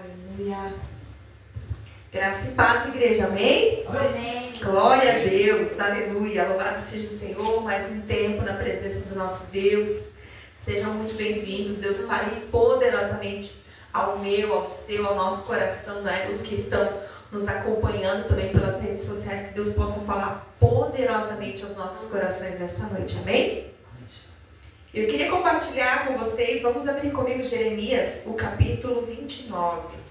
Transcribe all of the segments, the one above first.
Aleluia. Graça e paz, igreja. Amém? Amém. Glória a Deus. Aleluia. Louvado seja o Senhor. Mais um tempo na presença do nosso Deus. Sejam muito bem-vindos. Deus fale poderosamente ao meu, ao seu, ao nosso coração, né? Os que estão nos acompanhando também pelas redes sociais, que Deus possa falar poderosamente aos nossos corações nessa noite. Amém? Eu queria compartilhar com vocês, vamos abrir comigo Jeremias, o capítulo 29.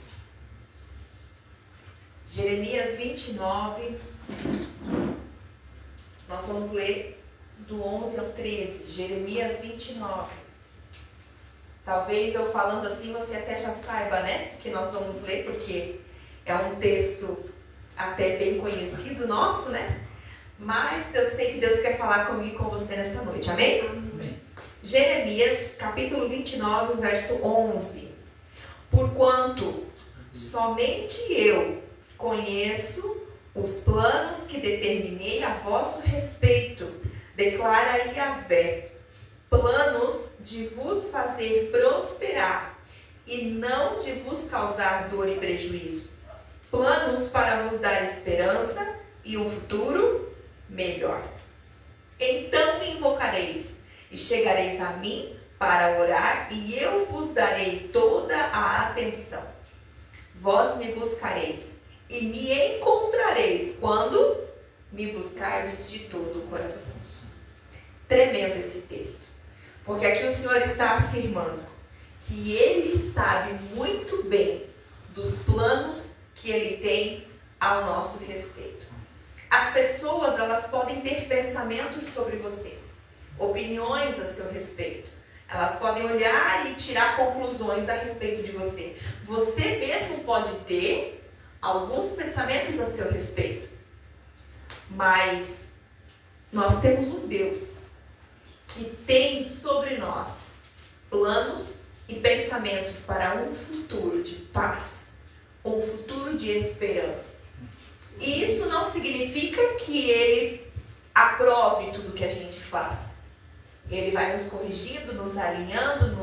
Jeremias 29, nós vamos ler do 11 ao 13, Jeremias 29. Talvez eu falando assim você até já saiba, né, que nós vamos ler, porque é um texto até bem conhecido nosso, né? Mas eu sei que Deus quer falar comigo e com você nessa noite, amém? Amém. Jeremias, capítulo 29, verso 11. Porquanto somente eu conheço os planos que determinei a vosso respeito, declara Yahvé, planos de vos fazer prosperar e não de vos causar dor e prejuízo, planos para vos dar esperança e um futuro melhor. Então me invocareis e chegareis a mim para orar, e eu vos darei toda a atenção. Vós me buscareis e me encontrareis quando me buscardes de todo o coração. Tremendo esse texto, porque aqui o Senhor está afirmando que Ele sabe muito bem dos planos que Ele tem ao nosso respeito. As pessoas, elas podem ter pensamentos sobre você, opiniões a seu respeito. Elas podem olhar e tirar conclusões a respeito de você. Você mesmo pode ter alguns pensamentos a seu respeito. Mas nós temos um Deus que tem sobre nós planos e pensamentos para um futuro de paz, um futuro de esperança. E isso não significa que Ele aprove tudo que a gente faz. Ele vai nos corrigindo, nos alinhando,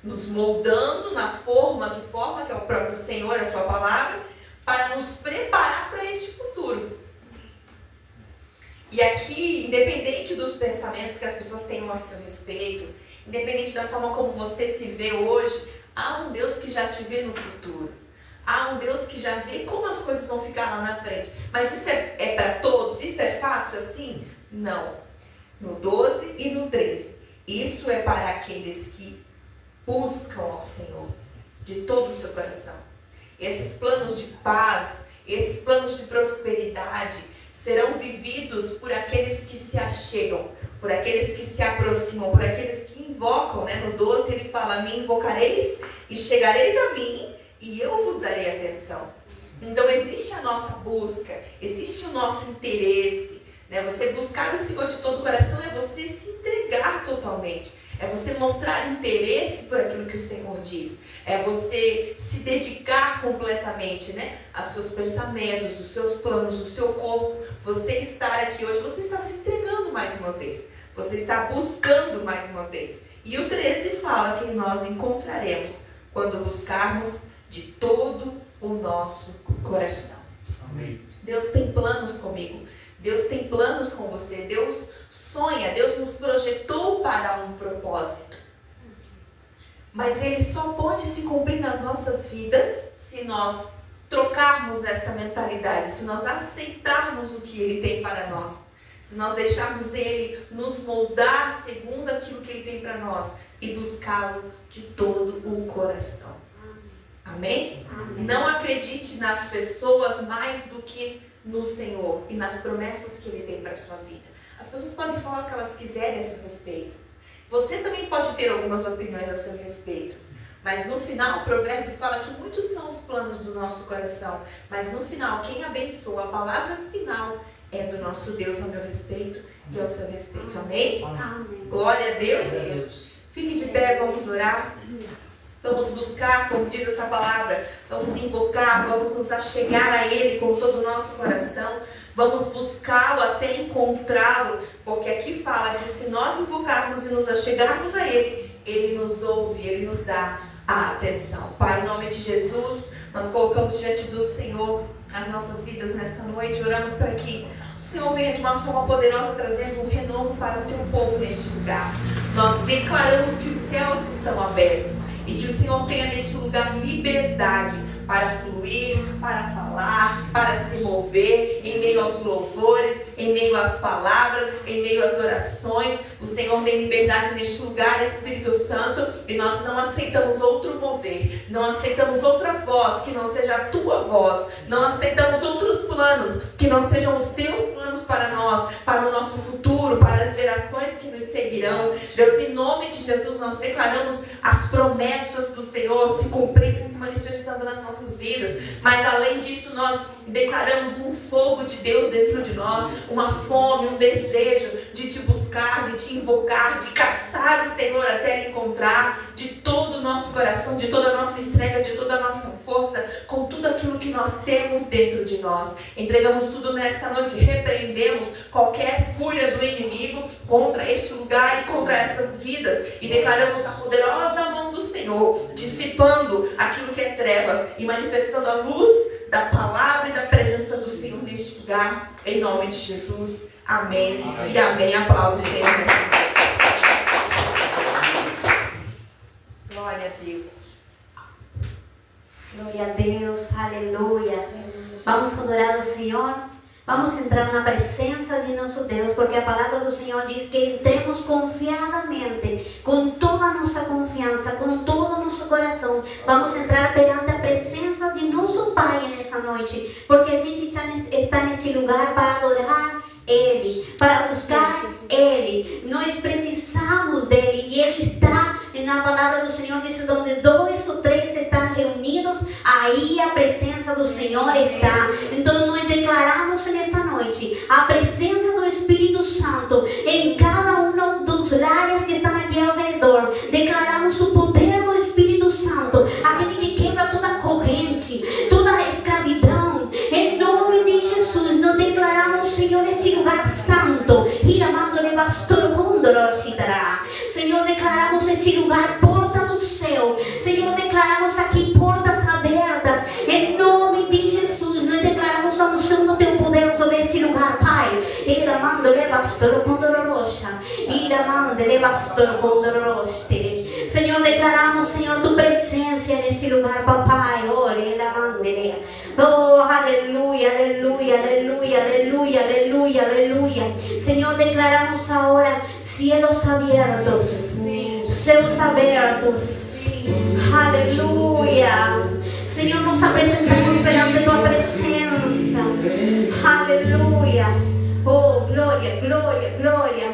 nos moldando na forma, que é o próprio Senhor, a sua palavra, para nos preparar para este futuro. E aqui, independente dos pensamentos que as pessoas tenham a seu respeito, independente da forma como você se vê hoje, há um Deus que já te vê no futuro. Há um Deus que já vê como as coisas vão ficar lá na frente. Mas isso é para todos? Isso é fácil assim? Não. No 12 e no 13. Isso é para aqueles que buscam ao Senhor de todo o seu coração. Esses planos de paz, esses planos de prosperidade serão vividos por aqueles que se achegam, por aqueles que se aproximam, por aqueles que invocam, né? No 12 ele fala, me invocareis e chegareis a mim e eu vos darei atenção. Então existe a nossa busca, existe o nosso interesse, né? Você buscar o Senhor de todo o coração é você se entregar totalmente. É você mostrar interesse por aquilo que o Senhor diz. É você se dedicar completamente, né? Aos seus pensamentos, os seus planos, o seu corpo. Você estar aqui hoje, você está se entregando mais uma vez. Você está buscando mais uma vez. E o 13 fala que nós encontraremos quando buscarmos de todo o nosso coração. Amém. Deus tem planos comigo. Deus tem planos com você. Deus sonha. Deus nos projetou para um propósito. Mas Ele só pode se cumprir nas nossas vidas se nós trocarmos essa mentalidade, se nós aceitarmos o que Ele tem para nós, se nós deixarmos Ele nos moldar segundo aquilo que Ele tem para nós e buscá-lo de todo o coração. Amém? Amém. Não acredite nas pessoas mais do que no Senhor e nas promessas que Ele tem para a sua vida. As pessoas podem falar o que elas quiserem a seu respeito. Você também pode ter algumas opiniões a seu respeito. Mas no final, Provérbios fala que muitos são os planos do nosso coração. Mas no final, quem abençoa, a palavra final é do nosso Deus a meu respeito e ao seu respeito. Amém? Amém. Glória a Deus. Glória a Deus. Fique de pé, vamos orar. Vamos buscar, como diz essa palavra, vamos invocar, vamos nos achegar a Ele com todo o nosso coração, vamos buscá-lo até encontrá-lo, porque aqui fala que se nós invocarmos e nos achegarmos a Ele, Ele nos ouve, Ele nos dá a atenção. Pai, em nome de Jesus, nós colocamos diante do Senhor as nossas vidas nessa noite. Oramos para que o Senhor venha de uma forma poderosa trazendo um renovo para o teu povo neste lugar. Nós declaramos que os céus estão abertos e que o Senhor tenha neste lugar liberdade para fluir, para falar, para se mover em meio aos louvores, em meio às palavras, em meio às orações. O Senhor tem liberdade neste lugar, Espírito Santo, e nós não aceitamos outro mover, não aceitamos outra voz que não seja a tua voz, não aceitamos outros planos que não sejam os teus planos para nós, para o nosso futuro, para as gerações que nos seguirão. Deus, em nome de Jesus, nós declaramos as promessas do Senhor se cumprindo e se manifestando nas nossas vidas, mas além disso nós declaramos um fogo de Deus dentro de nós, uma fome, um desejo de te buscar, de te invocar, de caçar o Senhor até Ele encontrar, de todo o nosso coração, de toda a nossa entrega, de toda a nossa força, com tudo aquilo que nós temos dentro de nós. Entregamos tudo nessa noite, repreendemos qualquer fúria do inimigo contra este lugar e contra essas vidas, e declaramos a poderosa mão do Senhor, dissipando aquilo que é trevas e manifestando a luz da palavra e da presença do Senhor neste lugar, em nome de Jesus. Amém. E amém. Aplausos, Senhor. Glória a Deus. Glória a Deus, aleluia. Vamos adorar o Senhor. Vamos entrar na presença de nosso Deus, porque a palavra do Senhor diz que entremos confiadamente, com toda a nossa confiança, com todo o nosso coração. Vamos entrar perante a presença de nosso Pai nessa noite, porque a gente está neste lugar para adorar Ele, para buscar Ele. Nós precisamos dEle, e Ele está na palavra do Senhor, diz: onde 2 ou 3 estão reunidos, aí a presença do Senhor está. Então nós declaramos nesta noite a presença do Espírito Santo em cada um dos lares que estão aqui ao redor. Declaramos o poder do Espírito Santo, aquele que quebra toda corrente, toda escravidão. Em nome de Jesus, nós declaramos, Senhor, esse lugar santo. Senhor, declaramos este lugar porta do céu. Senhor, declaramos aqui portas abertas. Em nome de Jesus, nós declaramos a unção do teu poder sobre este lugar, Pai. Senhor, declaramos, Senhor, tu presença neste lugar, papai. Oh, aleluia, aleluia, aleluia, aleluia, aleluia, aleluia. Senhor, declaramos agora cielos abertos, céus abertos. Aleluia. Senhor, nos apresentamos perante tua presença. Aleluia. Oh, glória, glória, glória.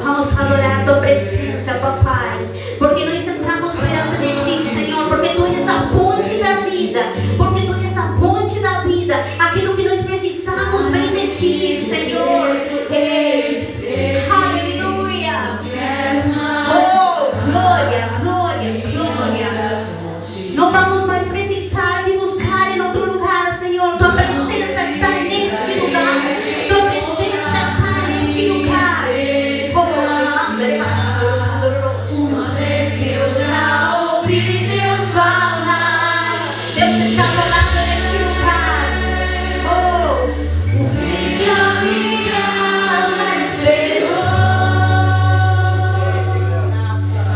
Vamos adorar tua presença, papai, porque nós entramos perante de ti, Senhor, porque tu és a ponte da vida, porque tu és a ponte da vida. Aquilo que nós precisamos vem de ti, Senhor. Aleluia. Oh, glória, glória, glória. Não vamos mais precisar de buscar em outro lugar, Senhor. Tua presença está neste lugar. Tua presença está neste lugar. Uma vez que eu já ouvi Deus falar, Deus está falando neste lugar. Oh, o fim que a minha alma esperou,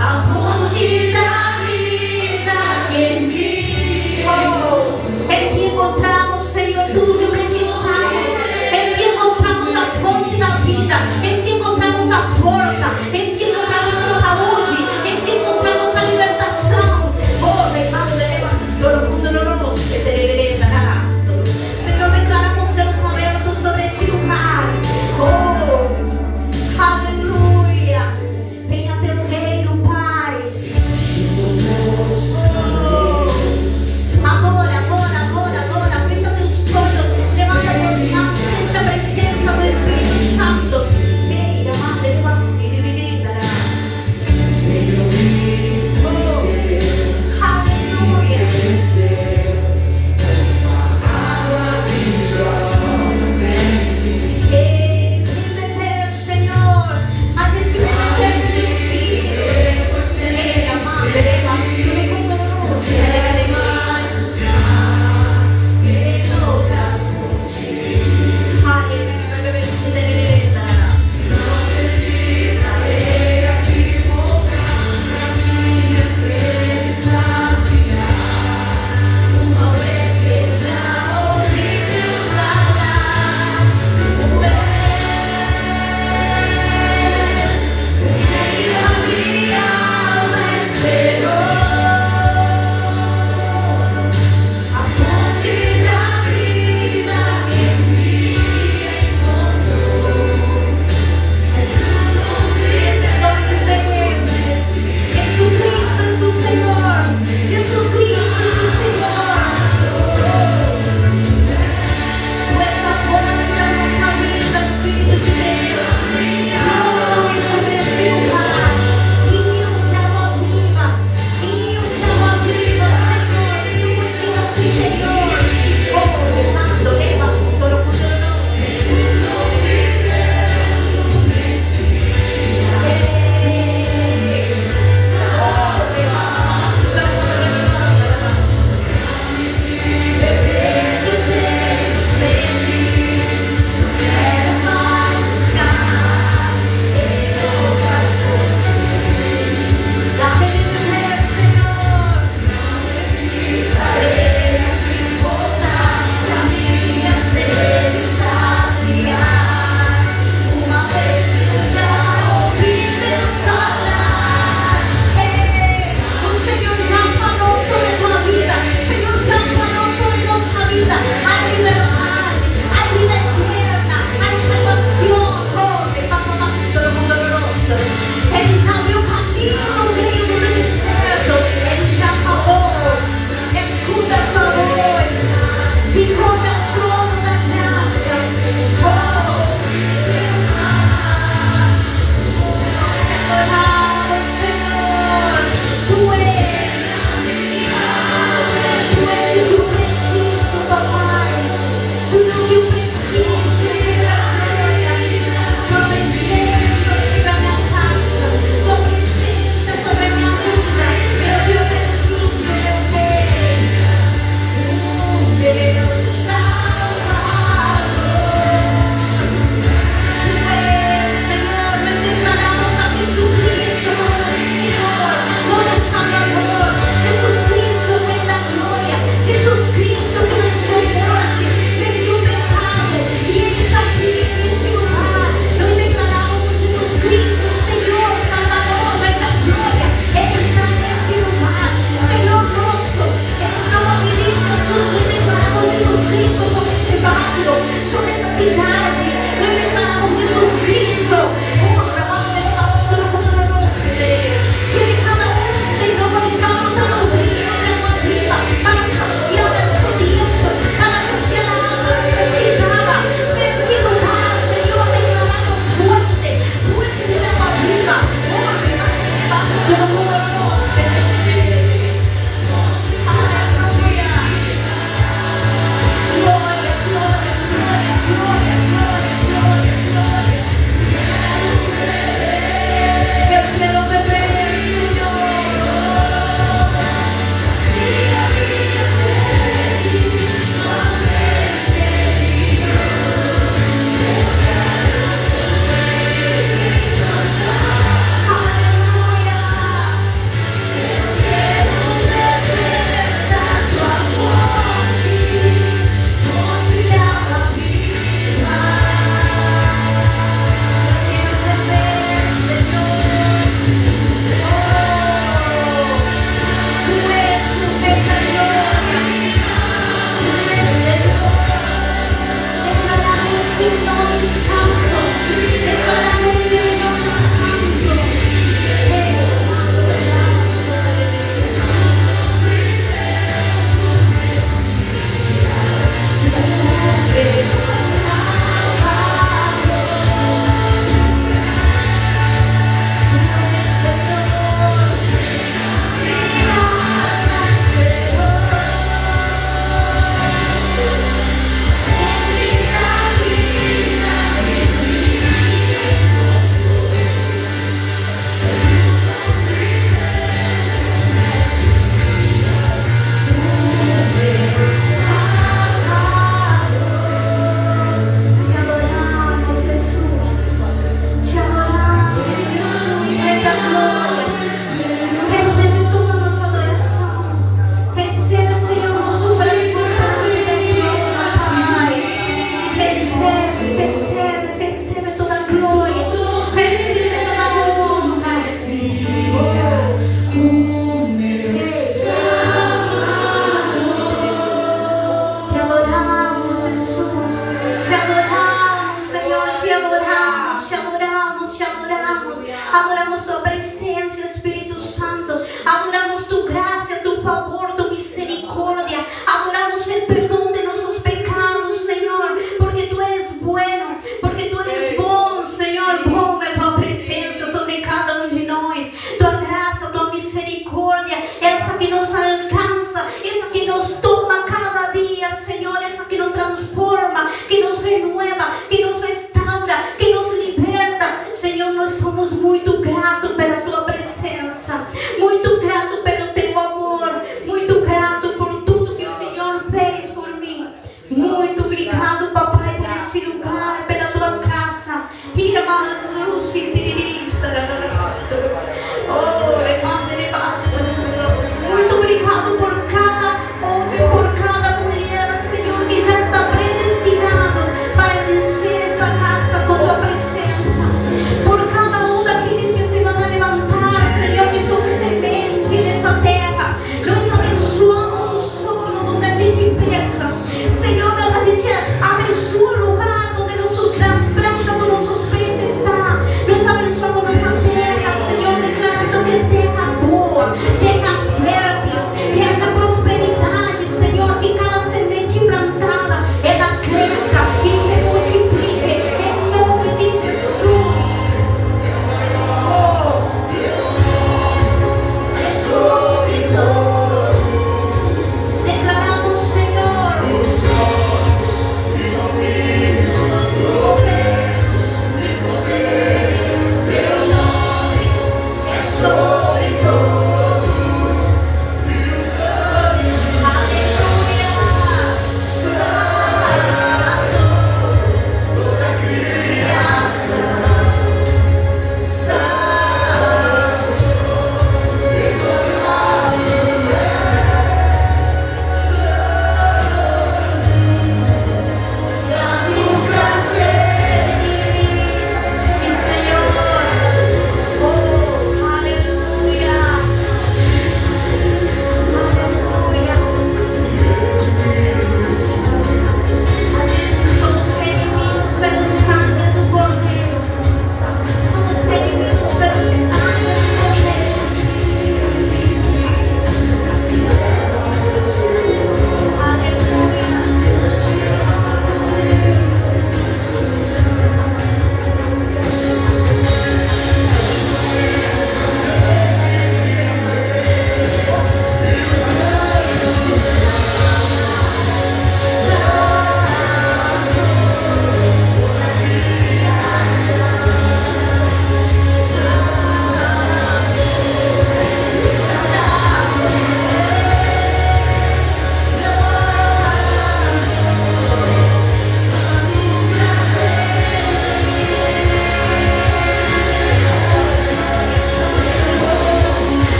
a fonte da vida que em ti, oh, em ti encontramos, Senhor, tudo que precisamos. Em ti encontramos a fonte da vida, em ti encontramos a força, em ti encontramos a saúde, em ti encontramos a libertação. Oh, Senhor, declaramos céus abertos sobre este lugar. Oh, aleluia. Venha teu reino, Pai.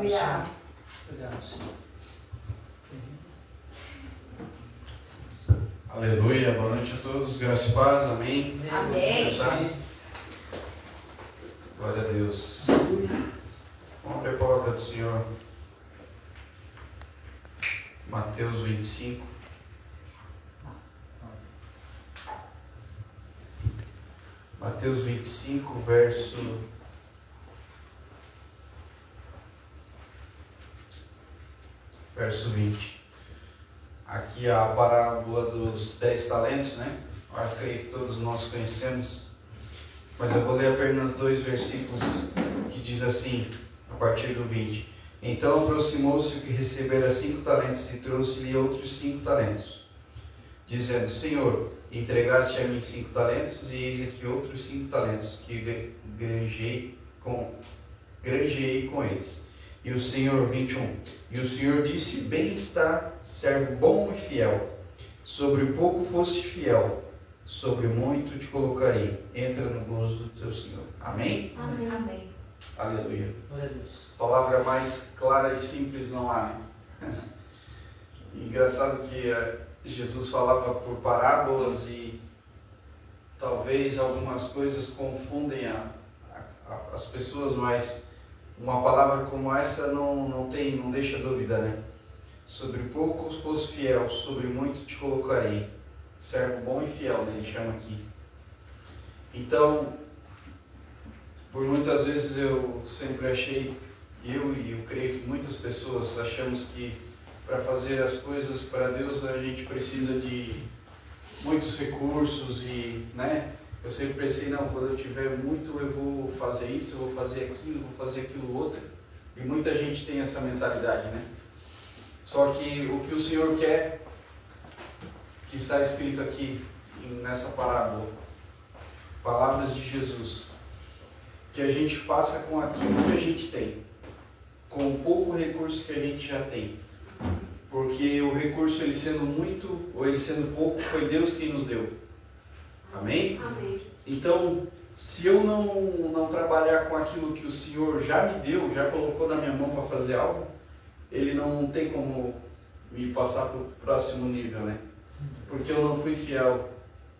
Senhor. Obrigado, Senhor. Aleluia, boa noite a todos, graça e paz, amém. Amém. Glória a Deus. Vamos ver a palavra do Senhor. Mateus 25. Mateus 25, verso 20. Aqui a parábola dos 10 talentos, né? Eu creio que todos nós conhecemos. Mas eu vou ler apenas 2 versículos que diz assim, a partir do 20. Então aproximou-se o que recebera 5 talentos e trouxe-lhe outros 5 talentos, dizendo: Senhor, entregaste a mim 5 talentos, e eis aqui outros 5 talentos que granjeei com eles. E o Senhor, 21, e o Senhor disse: Bem está, servo bom e fiel. Sobre o pouco foste fiel, sobre o muito te colocarei. Entra no gozo do teu Senhor. Amém? Amém. Amém. Aleluia. Glória a Deus. Palavra mais clara e simples não há, né? Engraçado que Jesus falava por parábolas e talvez algumas coisas confundem as pessoas, mas uma palavra como essa não deixa dúvida, né? Sobre poucos fosse fiel, sobre muito te colocarei. Servo bom e fiel, né? Ele chama aqui. Então, por muitas vezes eu sempre achei, e eu creio que muitas pessoas achamos que para fazer as coisas para Deus a gente precisa de muitos recursos e, né? Eu sempre pensei, não, quando eu tiver muito eu vou fazer isso, eu vou fazer aquilo outro. E muita gente tem essa mentalidade, né? Só que o que o Senhor quer, que está escrito aqui nessa parábola, palavras de Jesus, que a gente faça com aquilo que a gente tem, com o pouco recurso que a gente já tem. Porque o recurso, ele sendo muito ou ele sendo pouco, foi Deus quem nos deu. Amém? Amém. Então, se eu não trabalhar com aquilo que o Senhor já me deu, já colocou na minha mão para fazer algo, Ele não tem como me passar para o próximo nível, né? Porque eu não fui fiel,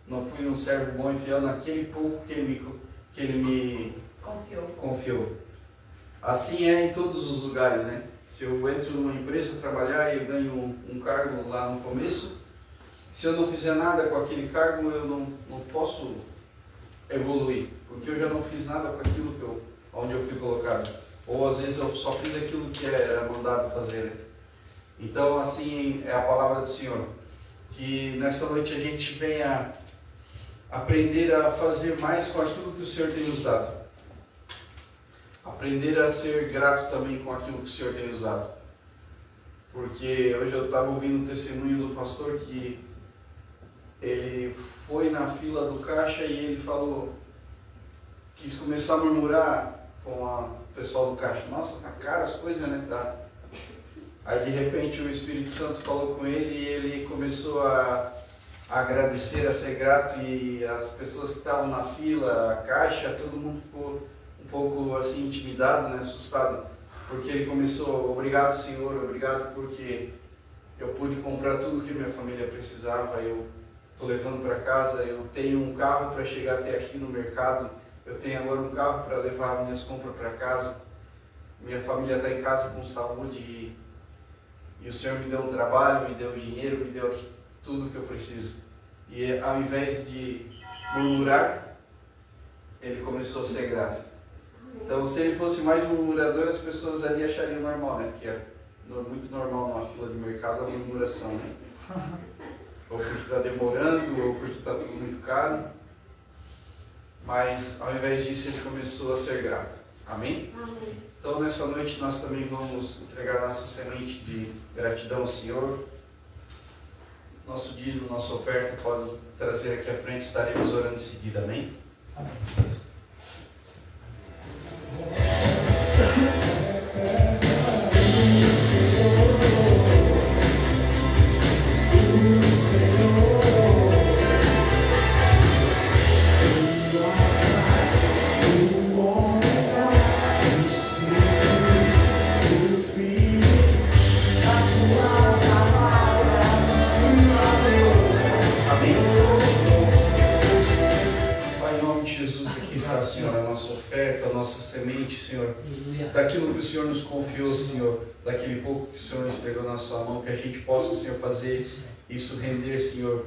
não fui um servo bom e fiel naquele pouco que Ele me confiou. Assim é em todos os lugares, né? Se eu entro numa empresa trabalhar e eu ganho um cargo lá no começo, se eu não fizer nada com aquele cargo, eu não posso evoluir, porque eu já não fiz nada com aquilo onde eu fui colocado. Ou às vezes eu só fiz aquilo que era mandado fazer. Então, assim é a palavra do Senhor. Que nessa noite a gente venha aprender a fazer mais com aquilo que o Senhor tem nos dado. Aprender a ser grato também com aquilo que o Senhor tem nos dado. Porque hoje eu estava ouvindo o testemunho do pastor que ele foi na fila do caixa e ele falou, quis começar a murmurar com o pessoal do caixa. Nossa, tá caro as coisas, né? Tá. Aí de repente o Espírito Santo falou com ele e ele começou a agradecer, a ser grato, e as pessoas que estavam na fila, a caixa, todo mundo ficou um pouco assim intimidado, né? Assustado, porque ele começou: obrigado, Senhor, obrigado porque eu pude comprar tudo que minha família precisava, eu estou levando para casa, eu tenho um carro para chegar até aqui no mercado, eu tenho agora um carro para levar minhas compras para casa, minha família está em casa com saúde e o Senhor me deu um trabalho, me deu dinheiro, me deu tudo que eu preciso. E ao invés de murmurar, ele começou a ser grato. Então, se ele fosse mais murmurador, as pessoas ali achariam normal, né? Porque é muito normal numa fila de mercado a murmuração, né? Ou porque está demorando, ou porque está tudo muito caro. Mas, ao invés disso, ele começou a ser grato. Amém? Amém. Então, nessa noite, nós também vamos entregar nossa semente de gratidão ao Senhor. Nosso dízimo, nossa oferta, pode trazer aqui à frente, estaremos orando em seguida. Amém? Amém. realmente, Senhor, Aleluia. daquilo que o Senhor nos confiou, Senhor, daquele pouco que o Senhor nos entregou na sua mão, que a gente possa, Senhor, fazer isso render, Senhor,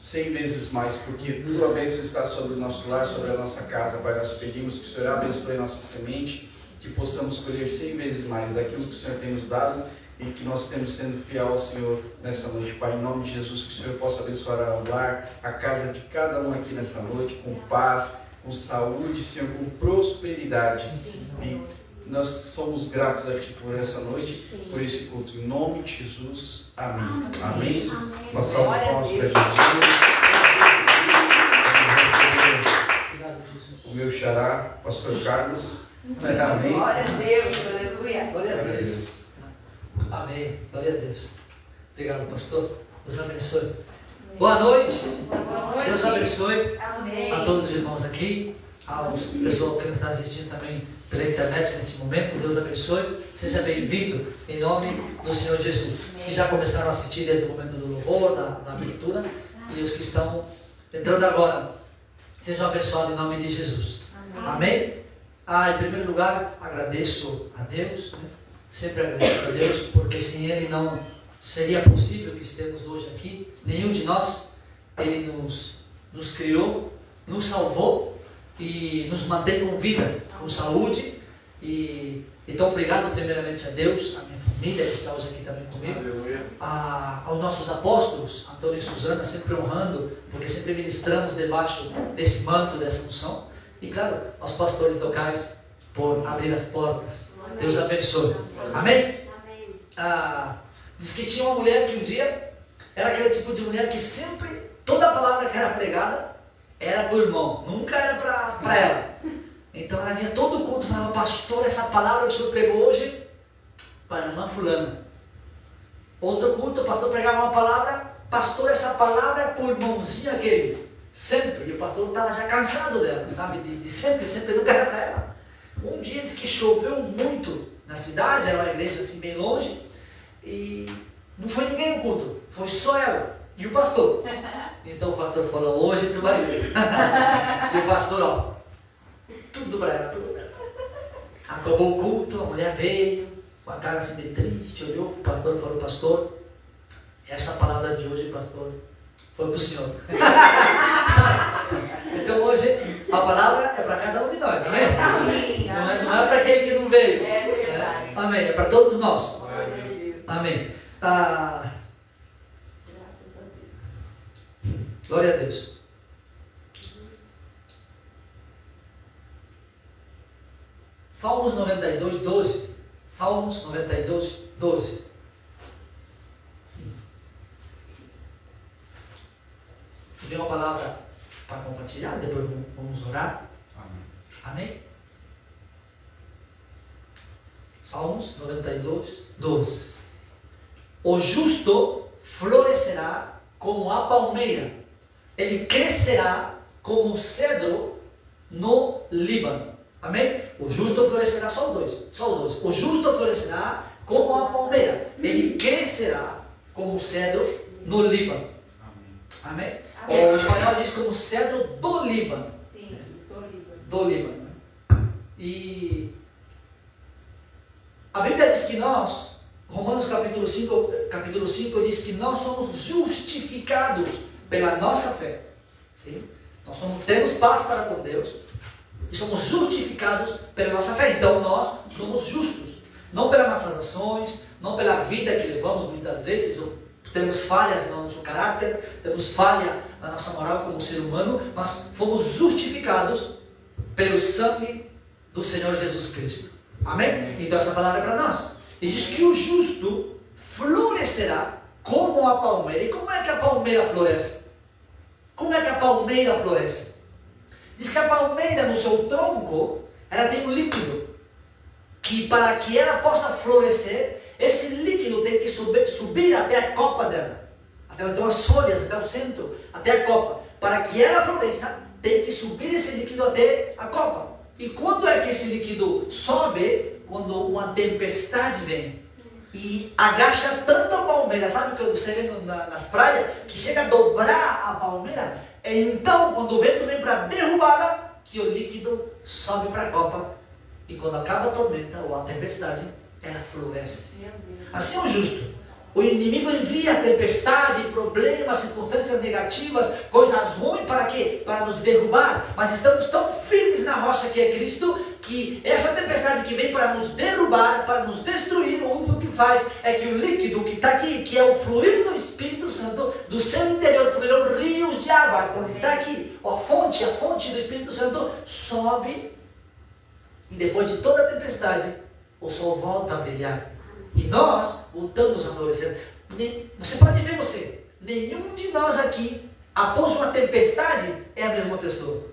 100 vezes mais, porque tua bênção está sobre o nosso lar, sobre a nossa casa, Pai. Nós pedimos que o Senhor abençoe nossa semente, que possamos colher 100 vezes mais daquilo que o Senhor tem nos dado e que nós temos sendo fiel ao Senhor nessa noite, Pai. Em nome de Jesus, que o Senhor possa abençoar o lar, a casa de cada um aqui nessa noite, com paz, com saúde, Senhor, com prosperidade. E nós somos gratos a Ti por essa noite, por esse culto. Em nome de Jesus, amém. Amém. Uma salva de palmas para Jesus. Obrigado, Jesus. O meu xará, Pastor Carlos. Amém. Glória a Deus, aleluia. Glória a Deus. Amém. Glória a Deus. Obrigado, pastor. Deus abençoe. Boa noite. Boa noite. Deus abençoe Amém. a todos os irmãos aqui, aos pessoal que está assistindo também pela internet neste momento. Deus abençoe. Seja bem-vindo em nome do Senhor Jesus. Os que já começaram a assistir desde o momento do louvor, da abertura, e os que estão entrando agora, sejam abençoados em nome de Jesus. Amém? Em primeiro lugar, agradeço a Deus, né? Sempre agradeço a Deus, porque sem Ele não seria possível que estemos hoje aqui. Nenhum de nós. Ele nos criou, nos salvou e nos mantém com vida, com saúde. E então, obrigado primeiramente a Deus, a minha família que está hoje aqui também comigo, aos nossos apóstolos, Antônio e Suzana, sempre honrando, porque sempre ministramos debaixo desse manto, dessa unção. E claro, aos pastores locais por abrir as portas. Deus abençoe. Amém? Diz que tinha uma mulher que um dia era aquele tipo de mulher que sempre, toda a palavra que era pregada era para o irmão, nunca era para ela. Então ela vinha todo o culto e falava: pastor, essa palavra que o senhor pregou hoje para a irmã fulana. Outro culto, o pastor pregava uma palavra: pastor, essa palavra é para o irmãozinho aquele. Sempre. E o pastor estava já cansado dela, sabe? De sempre nunca era para ela. Um dia diz que choveu muito na cidade, era uma igreja assim bem longe, e não foi ninguém no culto, foi só ela e o pastor. Então o pastor falou: hoje tu vai ver. E o pastor, ó, tudo para ela, tudo para ela. Acabou o culto, a mulher veio, com a cara assim de triste, olhou para o pastor e falou: pastor, essa palavra de hoje, pastor, foi para o senhor. Então hoje a palavra é para cada um de nós, amém? Não é para aquele que não veio. É verdade. Amém, é para todos nós. Glória a Deus. Amém. Graças a Deus. Glória a Deus. Salmos 92, 12. Salmos 92, 12. Eu tenho uma palavra para compartilhar, depois vamos orar. Amém? Salmos 92, 12. O justo florescerá como a palmeira, ele crescerá como o cedro no Líbano. Amém? O justo florescerá, só o 12. O justo florescerá como a palmeira, ele crescerá como o cedro no Líbano. Amém? O espanhol diz como cedro do Líbano. Sim, Do Líbano. E a Bíblia diz que nós, Romanos capítulo 5 diz que nós somos justificados pela nossa fé. Sim? Nós temos paz para com Deus e somos justificados pela nossa fé. Então nós somos justos, não pelas nossas ações, não pela vida que levamos muitas vezes, ou temos falhas no nosso caráter, temos falha na nossa moral como ser humano, mas fomos justificados pelo sangue do Senhor Jesus Cristo. Amém? Então essa palavra é para nós. E diz que o justo florescerá como a palmeira. E como é que a palmeira floresce? Como é que a palmeira floresce? Diz que a palmeira no seu tronco, ela tem um líquido, que para que ela possa florescer, esse líquido tem que subir até a copa dela, até as folhas, até o centro, até a copa. Para que ela floresça, tem que subir esse líquido até a copa. E quando é que esse líquido sobe? Quando uma tempestade vem e agacha tanto a palmeira, sabe o que você vê nas praias, que chega a dobrar a palmeira? É então, quando o vento vem para derrubá-la, que o líquido sobe para a copa E quando acaba a tormenta ou a tempestade, ela floresce. Assim é o justo. O inimigo envia tempestade, problemas, circunstâncias negativas, coisas ruins para quê? Para nos derrubar. Mas estamos tão firmes na rocha que é Cristo, que essa tempestade que vem para nos derrubar, para nos destruir, o único que faz é que o líquido que está aqui, que é o fluir do Espírito Santo, do seu interior fluirão rios de água. Então está aqui, a fonte do Espírito Santo sobe, e depois de toda a tempestade, o sol volta a brilhar. E nós voltamos a florescer. Você pode ver nenhum de nós aqui, após uma tempestade, é a mesma pessoa.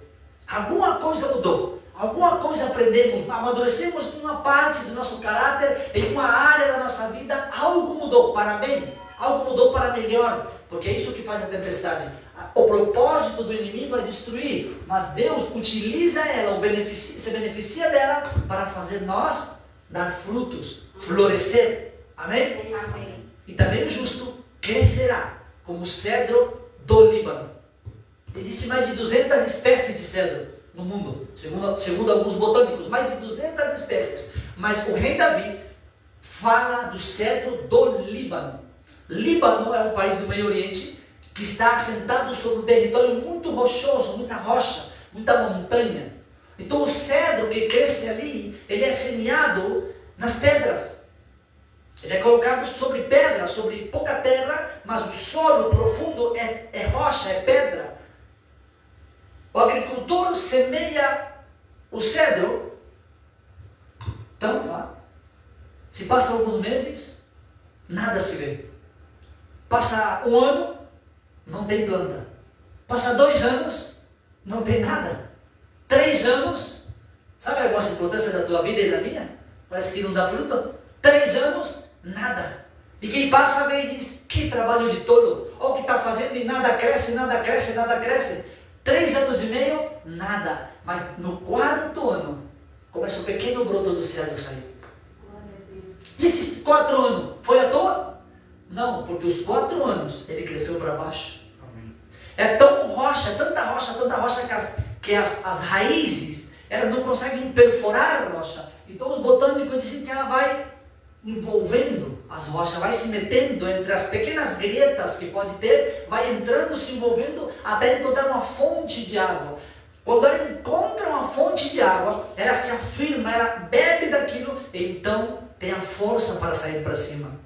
Alguma coisa mudou. Alguma coisa aprendemos, amadurecemos em uma parte do nosso caráter, em uma área da nossa vida, algo mudou para bem, algo mudou para melhor, porque é isso que faz a tempestade. O propósito do inimigo é destruir, mas Deus utiliza ela, se beneficia dela para fazer nós dar frutos, florescer. Amém? Amém. E também o justo crescerá como o cedro do Líbano. Existem mais de 200 espécies de cedro no mundo, segundo alguns botânicos, mais de 200 espécies. Mas o rei Davi fala do cedro do Líbano. Líbano é um país do Meio Oriente que está assentado sobre um território muito rochoso, muita rocha, muita montanha. Então o cedro que cresce ali, ele é semeado nas pedras. Ele é colocado sobre pedra, sobre pouca terra, mas o solo profundo é rocha, é pedra. O agricultor semeia o cedro, tampa, se passa alguns meses, nada se vê. Passa um ano, não tem planta. Passa 2 anos, não tem nada. 3 anos, sabe alguma circunstância da tua vida e da minha? Parece que não dá fruta. 3 anos, nada. E quem passa vê e diz, que trabalho de tolo. Olha o que está fazendo e nada cresce, nada cresce, nada cresce. 3 anos e meio, nada. Mas no 4º ano, começa um pequeno broto do céu a sair. E esses 4 anos, foi à toa? Não, porque os 4 anos, ele cresceu para baixo. É tão rocha, tanta rocha que as raízes, elas não conseguem perforar a rocha. Então os botânicos dizem que ela vai envolvendo as rochas, vai se metendo entre as pequenas grietas que pode ter, vai entrando, se envolvendo, até encontrar uma fonte de água. Quando ela encontra uma fonte de água, ela se afirma, ela bebe daquilo, então tem a força para sair para cima.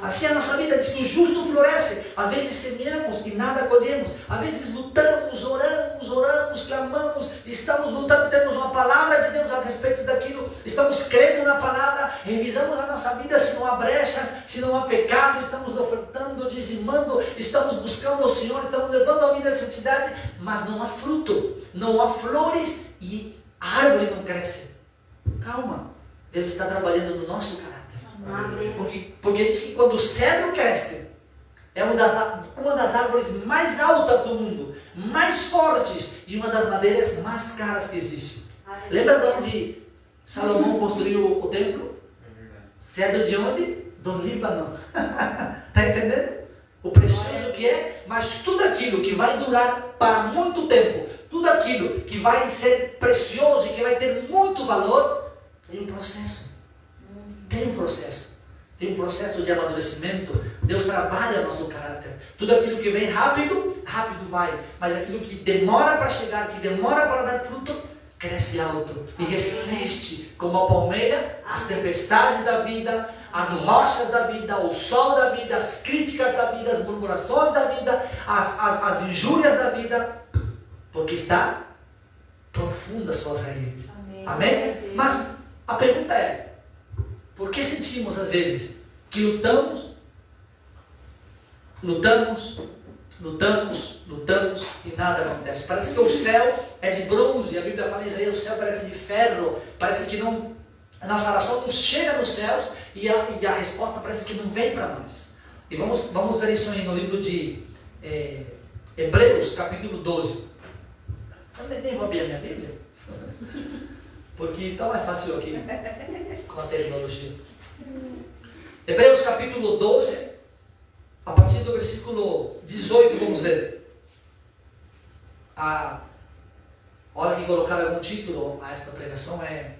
Assim a nossa vida diz que o justo floresce. Às vezes semeamos e nada colhemos. Às vezes lutamos, oramos, clamamos, estamos lutando, temos uma palavra de Deus a respeito daquilo, estamos crendo na palavra, revisamos a nossa vida se não há brechas, se não há pecado, estamos ofertando, dizimando, estamos buscando o Senhor, estamos levando a vida de santidade, mas não há fruto, não há flores e a árvore não cresce. Calma, Deus está trabalhando no nosso caráter. Porque diz que quando o cedro cresce, é uma das árvores mais altas do mundo, mais fortes e uma das madeiras mais caras que existe. Lembra de onde Salomão construiu o templo? Cedro de onde? Do Líbano. Está entendendo? O precioso que é, mas tudo aquilo que vai durar para muito tempo, tudo aquilo que vai ser precioso e que vai ter muito valor, tem um processo. Tem um processo de amadurecimento. Deus trabalha nosso caráter. Tudo aquilo que vem rápido, rápido vai. Mas aquilo que demora para chegar, que demora para dar fruto, cresce alto e resiste como a palmeira às tempestades da vida, às rochas da vida, o sol da vida, as críticas da vida, as murmurações da vida, as injúrias da vida, porque está profunda as suas raízes. Amém? Mas a pergunta é, por que sentimos às vezes que lutamos e nada acontece? Parece que o céu é de bronze, a Bíblia fala isso aí, o céu parece de ferro, parece que a nossa oração não chega nos céus e a resposta parece que não vem para nós. E vamos ver isso aí no livro de Hebreus, capítulo 12. Eu nem vou abrir a minha Bíblia, porque então é fácil aqui com a tecnologia. Hebreus capítulo 12, a partir do versículo 18, vamos ler. A hora que colocar algum título a esta pregação é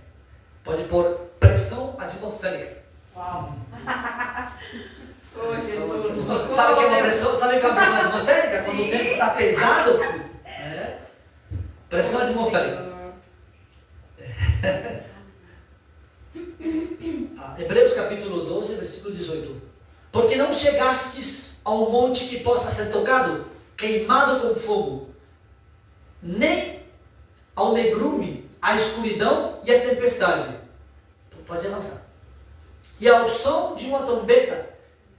Pode pôr pressão atmosférica. Uau. Oh, Jesus. Sabe o que é uma pressão? Sabe o que é uma pressão atmosférica? Quando o tempo está pesado. Pressão atmosférica. Hebreus capítulo 12, versículo 18. Porque não chegastes ao monte que possa ser tocado, queimado com fogo, nem ao negrume, à escuridão e à tempestade. Pode avançar. E ao som de uma trombeta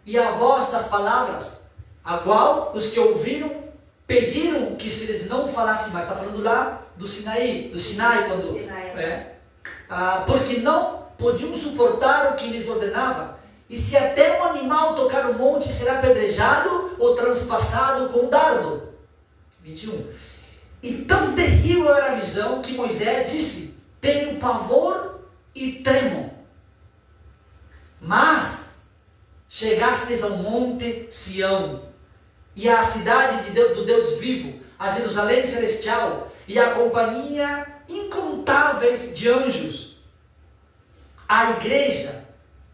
e à voz das palavras, a qual os que ouviram pediram que se eles não falassem mais. Está falando lá do Sinai, quando porque não podiam suportar o que lhes ordenava. E se até um animal tocar o monte, será apedrejado ou transpassado com dardo. 21. E tão terrível era a visão que Moisés disse: tenho pavor e tremo. Mas chegastes ao monte Sião, e à cidade de Deus, do Deus vivo, a Jerusalém celestial, e a companhia incontáveis de anjos, a igreja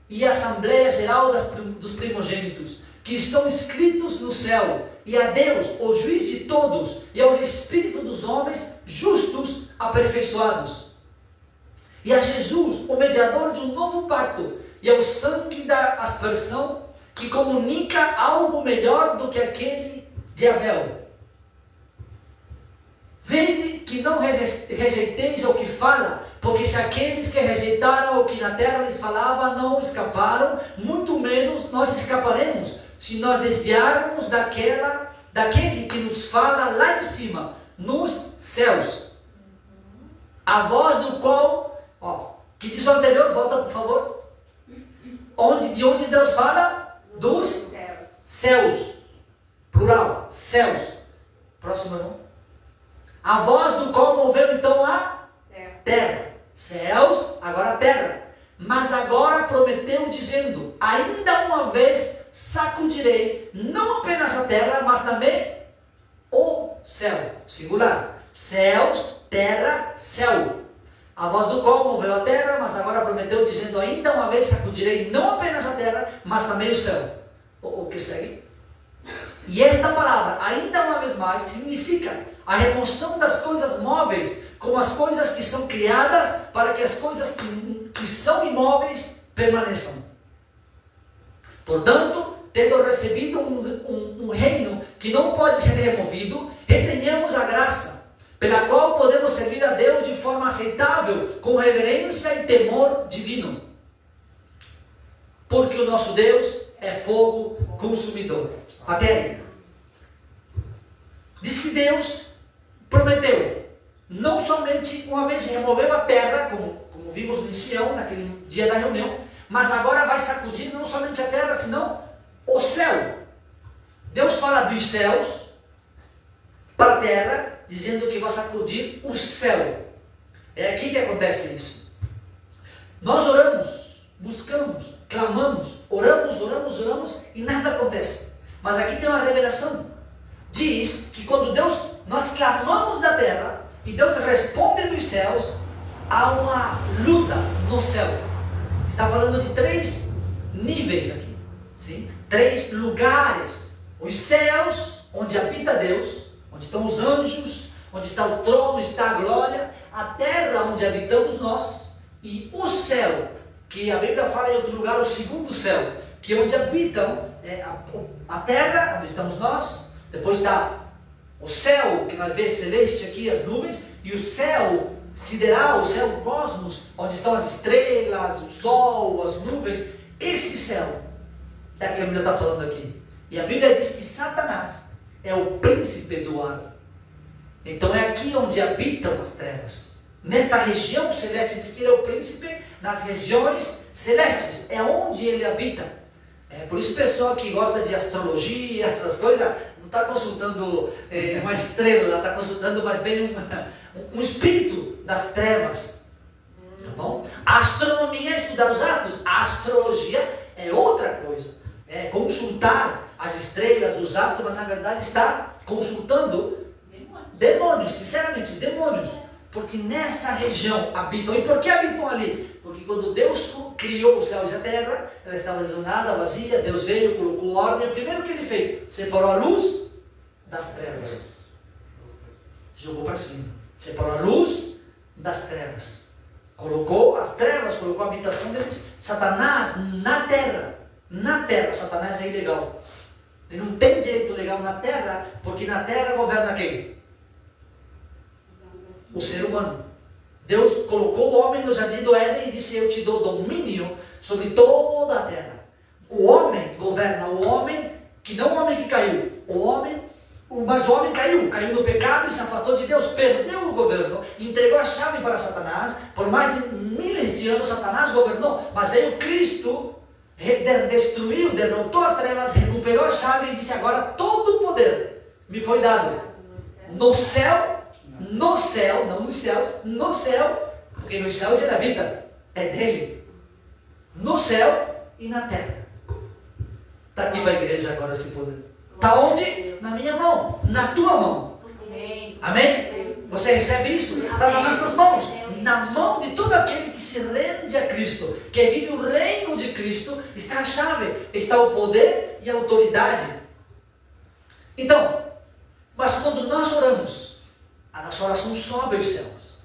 e a Assembleia Geral dos primogênitos, que estão escritos no céu, e a Deus, o juiz de todos, e ao Espírito dos homens justos aperfeiçoados, e a Jesus, o mediador de um novo pacto, e ao sangue da aspersão, que comunica algo melhor do que aquele de Abel. Vede que não rejeiteis o que fala, porque se aqueles que rejeitaram o que na terra lhes falava não escaparam, muito menos nós escaparemos, se nós desviarmos daquele que nos fala lá de cima, nos céus. A voz do qual, que diz o anterior, volta por favor. De onde Deus fala? Dos céus. Plural, céus. Próximo irmão. A voz do qual moveu então a terra. Céus, agora terra. Mas agora prometeu dizendo: ainda uma vez sacudirei, não apenas a terra, mas também o céu. Singular. Céus, terra, céu. A voz do qual moveu a terra, mas agora prometeu dizendo: ainda uma vez sacudirei não apenas a terra, mas também o céu. O que segue? E esta palavra, ainda uma vez mais, significa a remoção das coisas móveis com as coisas que são criadas, para que as coisas que são imóveis permaneçam. Portanto, tendo recebido um reino que não pode ser removido, retenhamos a graça, pela qual podemos servir a Deus de forma aceitável, com reverência e temor divino. Porque o nosso Deus é fogo consumidor. Até aí. Diz que Deus prometeu, não somente uma vez removeu a terra, como vimos em Sião, naquele dia da reunião, mas agora vai sacudir não somente a terra, senão o céu. Deus fala dos céus para a terra, dizendo que vai sacudir o céu. É aqui que acontece isso. Nós oramos, buscamos, clamamos, oramos e nada acontece. Mas aqui tem uma revelação. Diz que quando nós clamamos da terra e Deus responde dos céus, há uma luta no céu. Está falando de 3 níveis aqui, sim? 3 lugares. Os céus, onde habita Deus, onde estão os anjos, onde está o trono, está a glória. A terra, onde habitamos nós, e o céu, que a Bíblia fala em outro lugar, o segundo céu, que é onde habitam a terra, onde estamos nós. Depois está o céu, que nós vemos celeste aqui, as nuvens, e o céu sideral, o céu cosmos, onde estão as estrelas, o sol, as nuvens. Esse céu é o que a Bíblia está falando aqui. E a Bíblia diz que Satanás é o príncipe do ar. Então é aqui onde habitam as trevas. Nesta região celeste, diz que ele é o príncipe nas regiões celestes. É onde ele habita. Por isso o pessoal que gosta de astrologia, essas coisas, não está consultando uma estrela, está consultando mais bem um espírito das trevas. Tá bom? A astronomia é estudar os astros. A astrologia é outra coisa. É consultar as estrelas, os astros, mas na verdade está consultando demônios, sinceramente, demônios. Porque nessa região habitam. E por que habitam ali? Porque quando Deus criou os céus e a terra, ela estava desordenada, vazia, Deus veio, colocou ordem. O primeiro que ele fez, separou a luz das trevas. Jogou para cima. Separou a luz das trevas. Colocou as trevas, colocou a habitação deles. Satanás na terra. Na terra, Satanás é ilegal. Ele não tem direito legal na terra, porque na terra governa quem? O ser humano. Deus colocou o homem no jardim do Éden e disse: eu te dou domínio sobre toda a terra. O homem governa, o homem, que não o homem que caiu, mas o homem caiu no pecado e se afastou de Deus, perdeu o governo, entregou a chave para Satanás. Por mais de milhares de anos Satanás governou, mas veio Cristo, destruiu, derrotou as trevas, recuperou a chave e disse: agora todo o poder me foi dado no céu, não nos céus, no céu, porque nos céus ele habita, é dele, no céu e na terra. Está aqui para a igreja agora esse poder. Está onde? Na minha mão, na tua mão. Amém? Você recebe isso? Está nas nossas mãos, na mão de todo aquele que se rende a Cristo, que vive o reino de Cristo. Está a chave, está o poder e a autoridade. Então, mas quando nós oramos, a nossa oração sobe aos céus.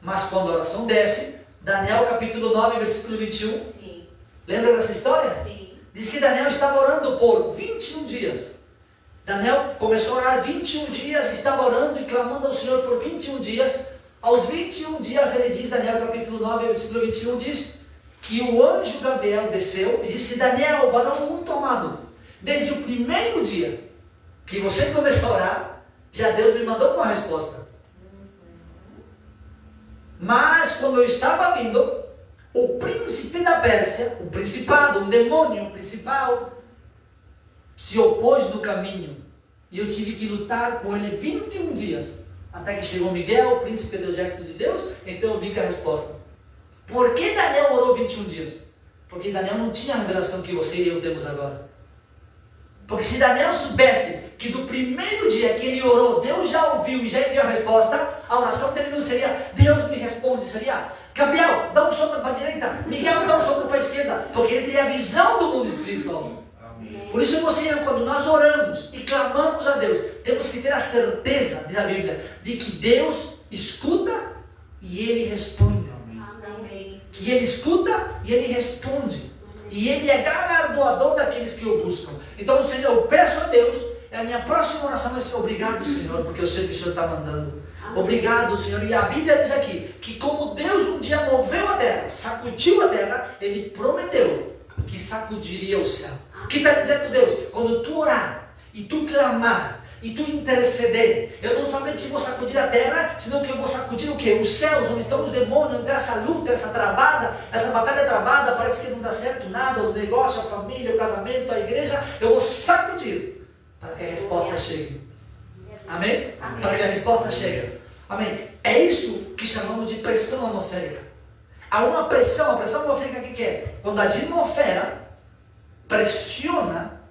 Mas quando a oração desce, Daniel capítulo 9, versículo 21, Sim. lembra dessa história? Sim. Diz que Daniel estava orando por 21 dias. Daniel começou a orar 21 dias, estava orando e clamando ao Senhor por 21 dias. Aos 21 dias ele diz, Daniel capítulo 9, versículo 21, diz que o anjo Gabriel desceu e disse: Daniel, varão muito amado, desde o primeiro dia que você começou a orar, já Deus me mandou com a resposta. Mas quando eu estava vindo, o príncipe da Pérsia, o principado, um demônio principal, se opôs no caminho. E eu tive que lutar com ele 21 dias. Até que chegou Miguel, o príncipe do exército de Deus. Então eu vi que a resposta. Por que Daniel orou 21 dias? Porque Daniel não tinha a revelação que você e eu temos agora. Porque se Daniel soubesse que do primeiro dia que ele orou, Deus já ouviu e já enviou a resposta, a oração dele não seria: Deus me responde, seria: Gabriel, dá um soco para a direita, Miguel, dá um soco para a esquerda, porque ele tem a visão do mundo espiritual. Amém. Por isso você e eu, quando nós oramos e clamamos a Deus, temos que ter a certeza, diz a Bíblia, de que Deus escuta e ele responde. Amém. Que ele escuta e ele responde. E ele é galardoador daqueles que o buscam. Então, Senhor, eu peço a Deus, a minha próxima oração vai ser: obrigado, Senhor, porque eu sei que o Senhor está mandando. Obrigado, Senhor. E a Bíblia diz aqui que como Deus um dia moveu a terra, sacudiu a terra, ele prometeu que sacudiria o céu. O que está dizendo Deus? Quando tu orar e tu clamar e tu interceder, eu não somente vou sacudir a terra, senão que eu vou sacudir o quê? Os céus, onde estão os demônios, onde essa luta, essa travada, essa batalha travada, parece que não dá certo nada, os negócios, a família, o casamento, a igreja, eu vou sacudir para que a resposta chegue. Amém? Amém. Para que a resposta chegue. Amém? É isso que chamamos de pressão atmosférica. Há uma pressão, a pressão atmosférica o que é? Quando a atmosfera pressiona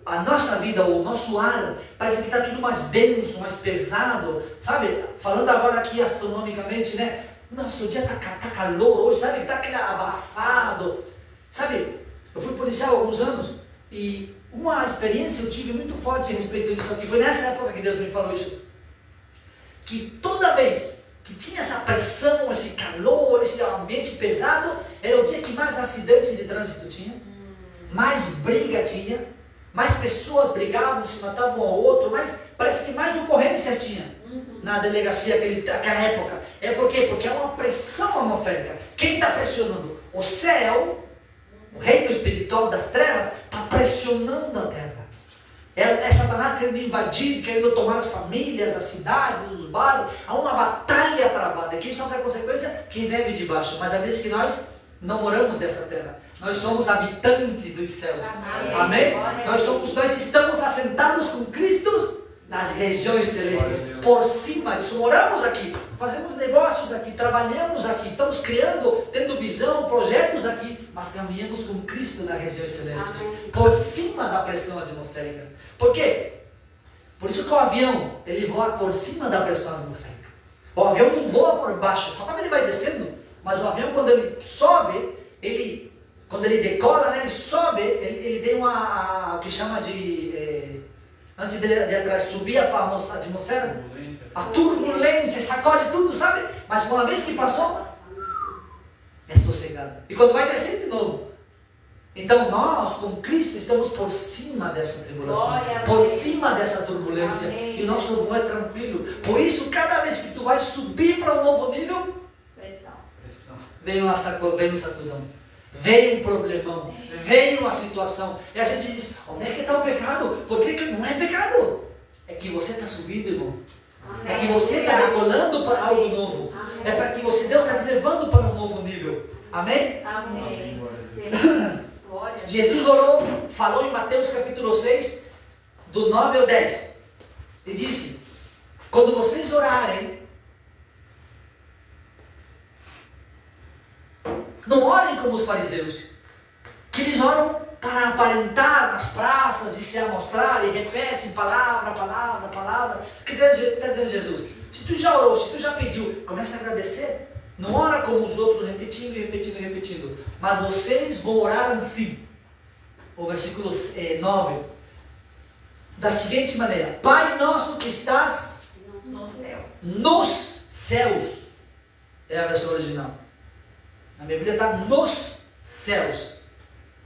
a nossa vida, o nosso ar, parece que está tudo mais denso, mais pesado, sabe? Falando agora aqui astronomicamente, né? Nossa, o dia está calor hoje, sabe? Está aquele abafado, sabe? Eu fui policial há alguns anos e uma experiência eu tive muito forte a respeito disso aqui. Foi nessa época que Deus me falou isso. Que toda vez que tinha essa pressão, esse calor, esse ambiente pesado, era o dia que mais acidentes de trânsito tinha, mais briga tinha, mais pessoas brigavam, se matavam um ao outro, mas parece que mais ocorrências tinha na delegacia naquela época. É por quê? Porque é uma pressão atmosférica. Quem está pressionando? O céu, o reino espiritual das trevas, está pressionando a terra. É Satanás querendo invadir, querendo tomar as famílias, as cidades, os bairros. Há uma batalha travada. Quem sofre a consequência? Quem vive de baixo. Mas a vez que nós não moramos dessa terra, nós somos habitantes dos céus. Amém? Nós estamos assentados com Cristo nas regiões celestes, por cima disso. Moramos aqui, fazemos negócios aqui, trabalhamos aqui, estamos criando, tendo visão, projetos aqui, mas caminhamos com Cristo nas regiões celestes, por cima da pressão atmosférica. Por quê? Por isso que o avião, ele voa por cima da pressão atmosférica. O avião não voa por baixo. Quando ele vai descendo, Mas o avião, quando ele sobe, quando ele decola, né, ele sobe, ele tem o que chama de... antes de atrás subir a atmosfera, a turbulência, sacode tudo, sabe? Mas uma vez que passou, é sossegado. E quando vai descer de novo. Então nós, com Cristo, estamos por cima dessa tribulação, por cima dessa turbulência. E o nosso voo é tranquilo. Por isso, cada vez que tu vai subir para um novo nível, vem um sacudão, vem um problemão, vem uma situação. E a gente diz, onde é que está o pecado? Por que não é pecado? É que você está subindo, irmão. É que você está decolando para algo novo. É para que Deus está te levando para um novo nível. Amém? Amém. Jesus orou, falou em Mateus capítulo 6, do 9 ao 10. E disse, quando vocês orarem, não orem como os fariseus, que eles oram para aparentar nas praças e se amostrar e repetem palavra. O que está dizendo Jesus? Se tu já orou, se tu já pediu, começa a agradecer. Não ora como os outros, repetindo. Mas vocês vão orar assim. O versículo 9. Da seguinte maneira. Pai nosso que estás nos céus. É a versão original. Na minha Bíblia está nos céus.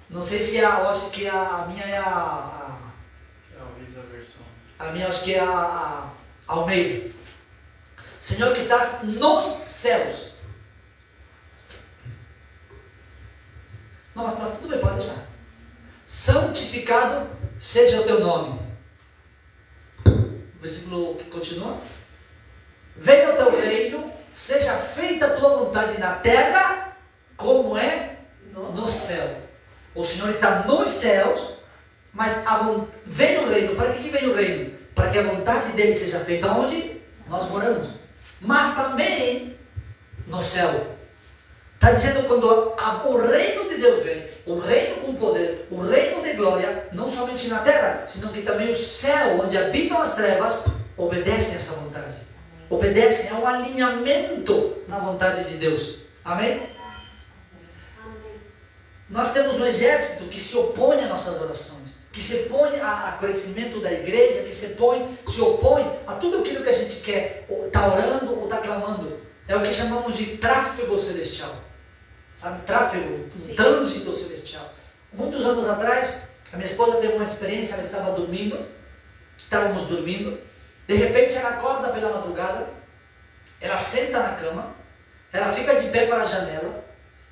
Não sei se acho que a minha é a minha acho que é a Almeida. Senhor que estás nos céus. Não, mas tudo bem, pode deixar. Santificado seja o teu nome. O versículo que continua. Venha o teu reino, seja feita a tua vontade na terra, como é no céu. O Senhor está nos céus, mas vem o reino. Para que vem o reino? Para que a vontade dele seja feita onde nós moramos. Mas também no céu. Está dizendo quando o reino de Deus vem, o reino com poder, o reino de glória, não somente na terra, senão que também o céu, onde habitam as trevas, obedecem essa vontade. Obedecem, é um alinhamento na vontade de Deus. Amém? Nós temos um exército que se opõe às nossas orações, que se opõe ao crescimento da igreja, que se opõe a tudo aquilo que a gente quer, ou está orando ou está clamando. É o que chamamos de tráfego celestial. Sabe, tráfego, um trânsito celestial. Muitos anos atrás, a minha esposa teve uma experiência, ela estava dormindo, estávamos dormindo, de repente ela acorda pela madrugada, ela senta na cama, ela fica de pé para a janela,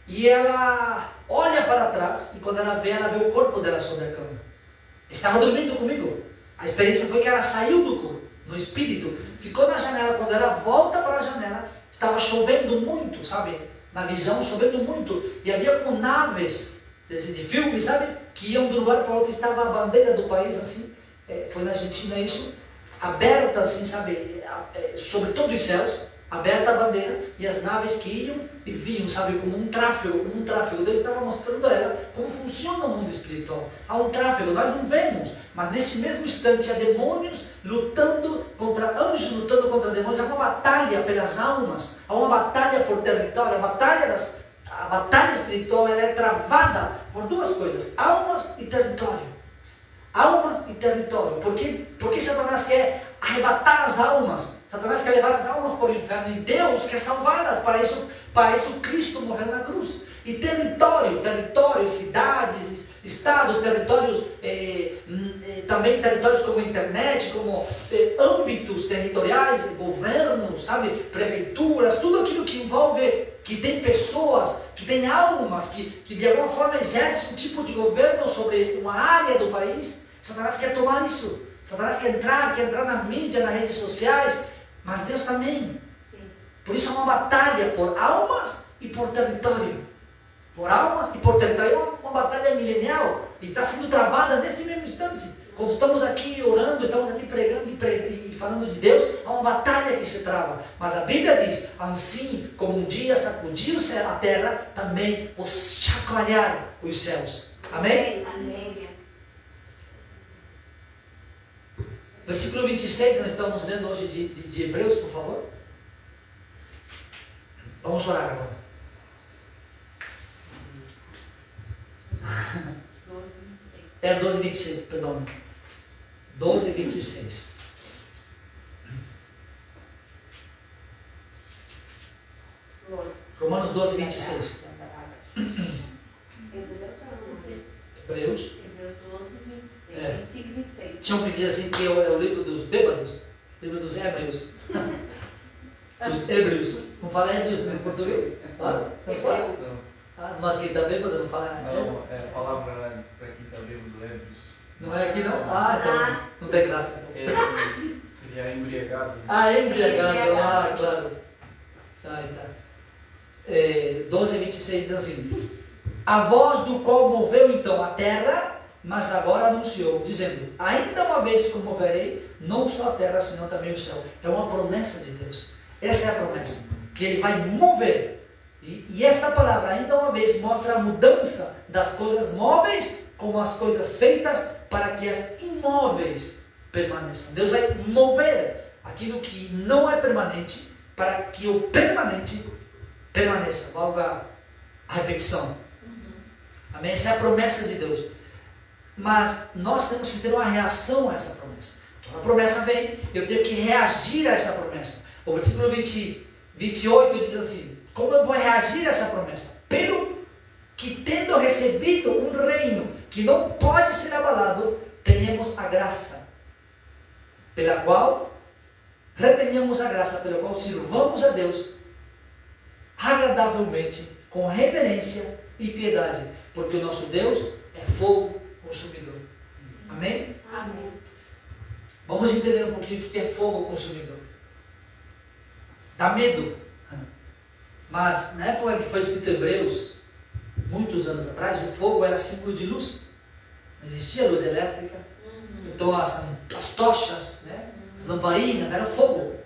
e ela olha para trás, e quando ela vê o corpo dela sobre a cama. Estava dormindo comigo. A experiência foi que ela saiu do corpo, no espírito, ficou na janela. Quando ela volta para a janela, estava chovendo muito, sabe? Na visão, chovendo muito. E havia como naves de filme, sabe? Que iam de um lugar para outro. Estava a bandeira do país, assim, foi na Argentina isso, aberta assim, sabe? Sobre todos os céus, aberta a bandeira, e as naves que iam e vinham, sabe, como um tráfego. Deus estava mostrando a ela como funciona o mundo espiritual. Há um tráfego, nós não vemos, mas nesse mesmo instante há demônios lutando contra anjos, lutando contra demônios. Há uma batalha pelas almas, há uma batalha por território. A batalha espiritual, ela é travada por duas coisas: almas e território. Almas e território. Porque Satanás quer arrebatar as almas. Satanás quer levar as almas para o inferno, e Deus quer salvá-las. Para isso Cristo morreu na cruz. E território, cidades, estados, territórios, também territórios como internet, como âmbitos territoriais, governos, sabe, prefeituras, tudo aquilo que envolve, que tem pessoas, que tem almas, que de alguma forma exerce um tipo de governo sobre uma área do país. Satanás quer tomar isso. Satanás quer entrar na mídia, nas redes sociais, mas Deus também. Por isso é uma batalha por almas e por território. Por almas e por território. É uma batalha milenial e está sendo travada nesse mesmo instante. Quando estamos aqui orando, estamos aqui pregando e falando de Deus, há uma batalha que se trava. Mas a Bíblia diz, assim como um dia sacudiu a terra, também vou chacoalhar os céus. Amém? Amém. Versículo 26, nós estamos lendo hoje de Hebreus, por favor. Vamos orar agora. É 12, 26, perdão. 12, 26. Romanos 12, 26. Hebreus. Hebreus 12, 26. É. 25 e 26. Tinham que dizer assim que é o livro dos bêbados, livro dos hebreus. Os hebreus. Não fala hebreus em português? Claro, não fala. Hebreus. Ah, nós que está bêbado não fala hebreu. Não, é a palavra para quem está bêbado, Hebreus. Não é aqui não? Ah, então não tem graça. Seria embriagado. Ah, embriagado. Ah, claro. Tá. 12, 26 diz assim: a voz do qual moveu então a terra, mas agora anunciou, dizendo: ainda uma vez comoverei, não só a terra, senão também o céu. É uma promessa de Deus. Essa é a promessa, que Ele vai mover. E esta palavra, ainda uma vez, mostra a mudança das coisas móveis como as coisas feitas para que as imóveis permaneçam. Deus vai mover aquilo que não é permanente para que o permanente permaneça. Volta a repetição. Amém? Essa é a promessa de Deus. Mas nós temos que ter uma reação a essa promessa. Então, a promessa vem, eu tenho que reagir a essa promessa. O versículo 28 diz assim: como eu vou reagir a essa promessa? Pelo que, tendo recebido um reino que não pode ser abalado, tenhamos a graça, pela qual retenhamos a graça, pela qual sirvamos a Deus agradavelmente, com reverência e piedade, porque o nosso Deus é fogo consumidor. Amém? Amém. Vamos entender um pouquinho o que é fogo consumidor. Dá medo. Mas na época que foi escrito Hebreus, muitos anos atrás, o fogo era símbolo de luz. Não existia luz elétrica. Então as tochas, né, as lamparinas, era fogo.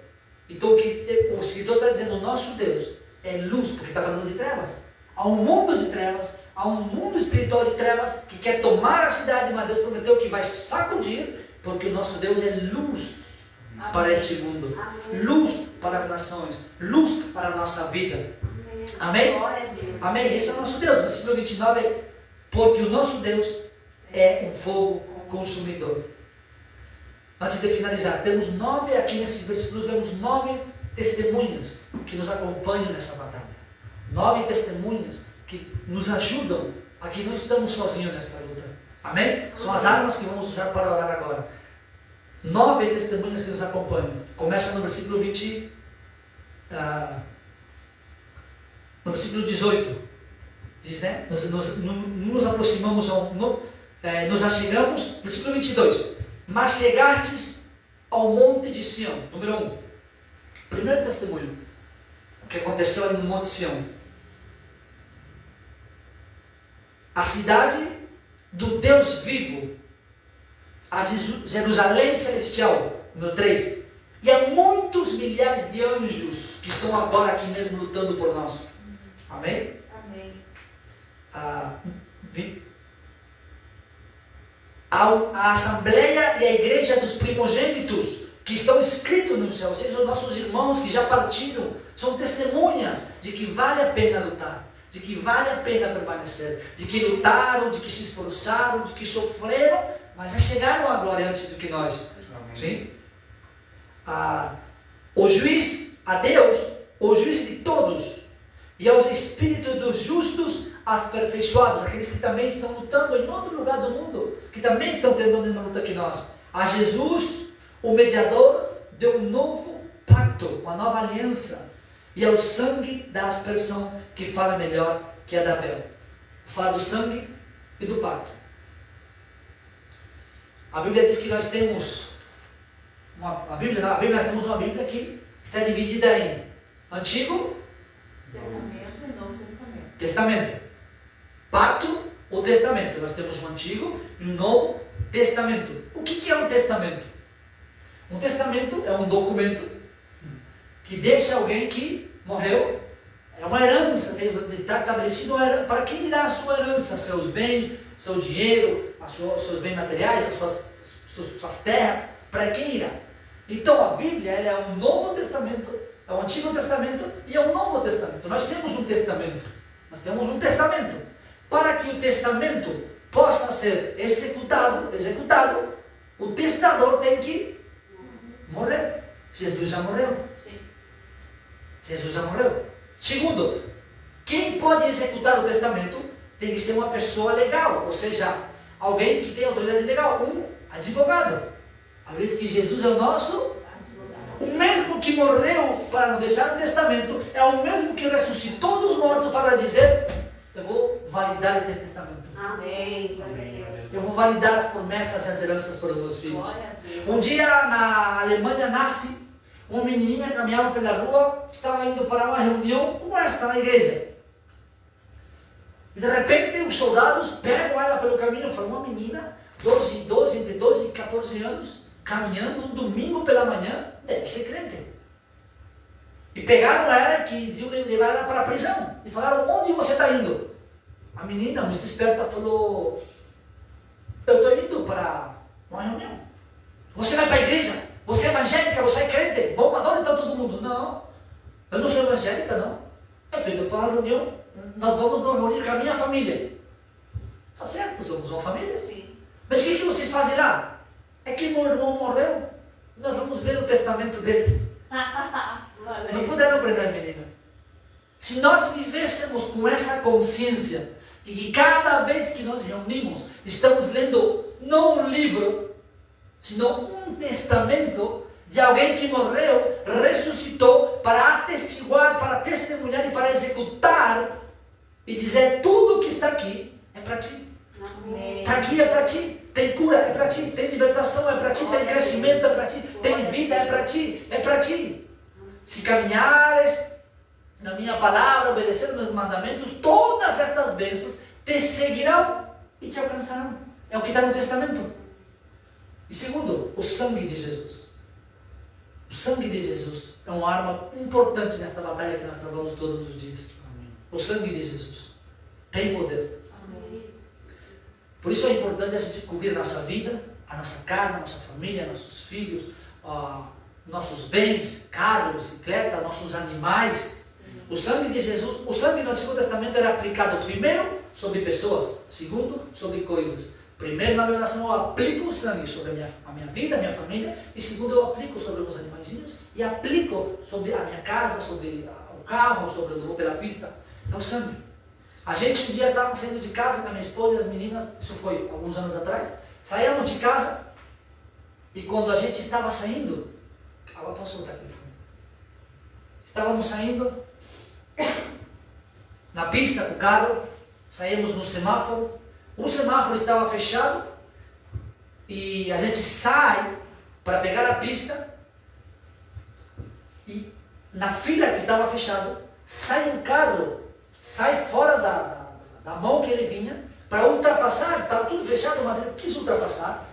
Então o escritor está dizendo: o nosso Deus é luz, porque está falando de trevas. Há um mundo de trevas, há um mundo espiritual de trevas que quer tomar a cidade, mas Deus prometeu que vai sacudir, porque o nosso Deus é luz para este mundo, luz para as nações, luz para a nossa vida. Amém? Amém? Esse é o nosso Deus. Versículo 29 é: porque o nosso Deus é um fogo consumidor. Antes de finalizar, temos 9, aqui nesses versículos vemos 9 testemunhas que nos acompanham nessa batalha. 9 testemunhas que nos ajudam a que não estamos sozinhos nesta luta. Amém? São as armas que vamos usar para orar agora. 9 testemunhas que nos acompanham. Começa no versículo 20, no versículo 18. Diz, né? Nos aproximamos, nos achegamos, versículo 22. Mas chegastes ao monte de Sião. Número 1. Primeiro testemunho. O que aconteceu ali no monte de Sião. A cidade do Deus vivo. A Jerusalém celestial. Número 3. E há muitos milhares de anjos que estão agora aqui mesmo lutando por nós. Amém? Amém. A Assembleia e a Igreja dos Primogênitos que estão escritos no céu, ou seja, os nossos irmãos que já partiram, são testemunhas de que vale a pena lutar, de que vale a pena permanecer, de que lutaram, de que se esforçaram, de que sofreram, mas já chegaram à glória antes do que nós. Sim? O juiz, a Deus, o juiz de todos, e aos espíritos dos justos aperfeiçoados, aqueles que também estão lutando em outro lugar do mundo, que também estão tendo a mesma luta que nós. A Jesus, o mediador de um novo pacto, uma nova aliança, e ao sangue da aspersão, que fala melhor que a da Abel. Vou falar do sangue e do pacto. A Bíblia diz que nós temos nós temos uma Bíblia que está dividida em Antigo Testamento e Novo Testamento. Testamento. Pacto ou testamento. Nós temos um Antigo e um Novo Testamento. O que é um testamento? Um testamento é um documento que deixa alguém que morreu. É uma herança, está estabelecido para quem irá a sua herança, seus bens, seu dinheiro, seus bens materiais, as suas terras, para quem irá. Então a Bíblia ela é um Novo Testamento, é o Antigo Testamento e é o Novo Testamento. Nós temos um testamento, nós temos um testamento. Para que o testamento possa ser executado, o testador tem que morrer. Jesus já morreu. Sim. Jesus já morreu. Segundo, quem pode executar o testamento tem que ser uma pessoa legal, ou seja, alguém que tem autoridade legal, um advogado. A vez que Jesus é o nosso, o mesmo que morreu para não deixar o testamento, é o mesmo que ressuscitou dos mortos para dizer: eu vou validar esse testamento. Amém. Eu vou validar as promessas e as heranças para os meus filhos. Glória a Deus. Um dia na Alemanha nasce uma menininha, caminhava pela rua, estava indo para uma reunião como esta na igreja. E de repente os soldados pegam ela pelo caminho. Foi uma menina, entre 12 e 14 anos, caminhando um domingo pela manhã, deve ser crente. E pegaram ela e quisiam levar ela para a prisão. E falaram: onde você está indo? A menina, muito esperta, falou: eu estou indo para uma reunião. Você vai para a igreja? Você é evangélica? Você é crente? Vamos, onde está todo mundo? Não, eu não sou evangélica, não. Eu estou indo para uma reunião. Nós vamos nos reunir com a minha família. Tá certo, somos uma família. Sim. Mas o que vocês fazem lá? É que meu irmão morreu. Nós vamos ler o testamento dele. Não puderam prender a menina. Se nós vivêssemos com essa consciência de que cada vez que nós reunimos, estamos lendo não um livro, senão um testamento de alguém que morreu, ressuscitou para atestiguar, para testemunhar e para executar e dizer: tudo que está aqui é para ti. Amém. Está aqui, é para ti. Tem cura, é para ti. Tem libertação, é para ti. Tem crescimento, é para ti. Tem vida, é para ti. É para ti. Se caminhares na minha palavra, obedecer meus mandamentos, todas estas bênçãos te seguirão e te alcançarão. É o que está no testamento. E segundo, o sangue de Jesus. O sangue de Jesus é uma arma importante nesta batalha que nós travamos todos os dias. O sangue de Jesus tem poder. Amém. Por isso é importante a gente cobrir a nossa vida, a nossa casa, a nossa família, nossos filhos, nossos bens, carro, bicicleta, nossos animais. O sangue de Jesus, o sangue no Antigo Testamento era aplicado primeiro sobre pessoas, segundo sobre coisas. Primeiro, na minha oração, eu aplico o sangue sobre a minha vida, a minha família, e segundo, eu aplico sobre os animaizinhos e aplico sobre a minha casa, sobre o carro, sobre o voo pela pista. É o sangue. A gente um dia estava saindo de casa com a minha esposa e as meninas, isso foi alguns anos atrás, saímos de casa e quando a gente estava saindo, posso botar aqui? Estávamos saindo na pista com o carro, saímos no semáforo, o semáforo estava fechado e a gente sai para pegar a pista e na fila que estava fechado, sai um carro, sai fora da mão que ele vinha para ultrapassar, estava tudo fechado, mas ele quis ultrapassar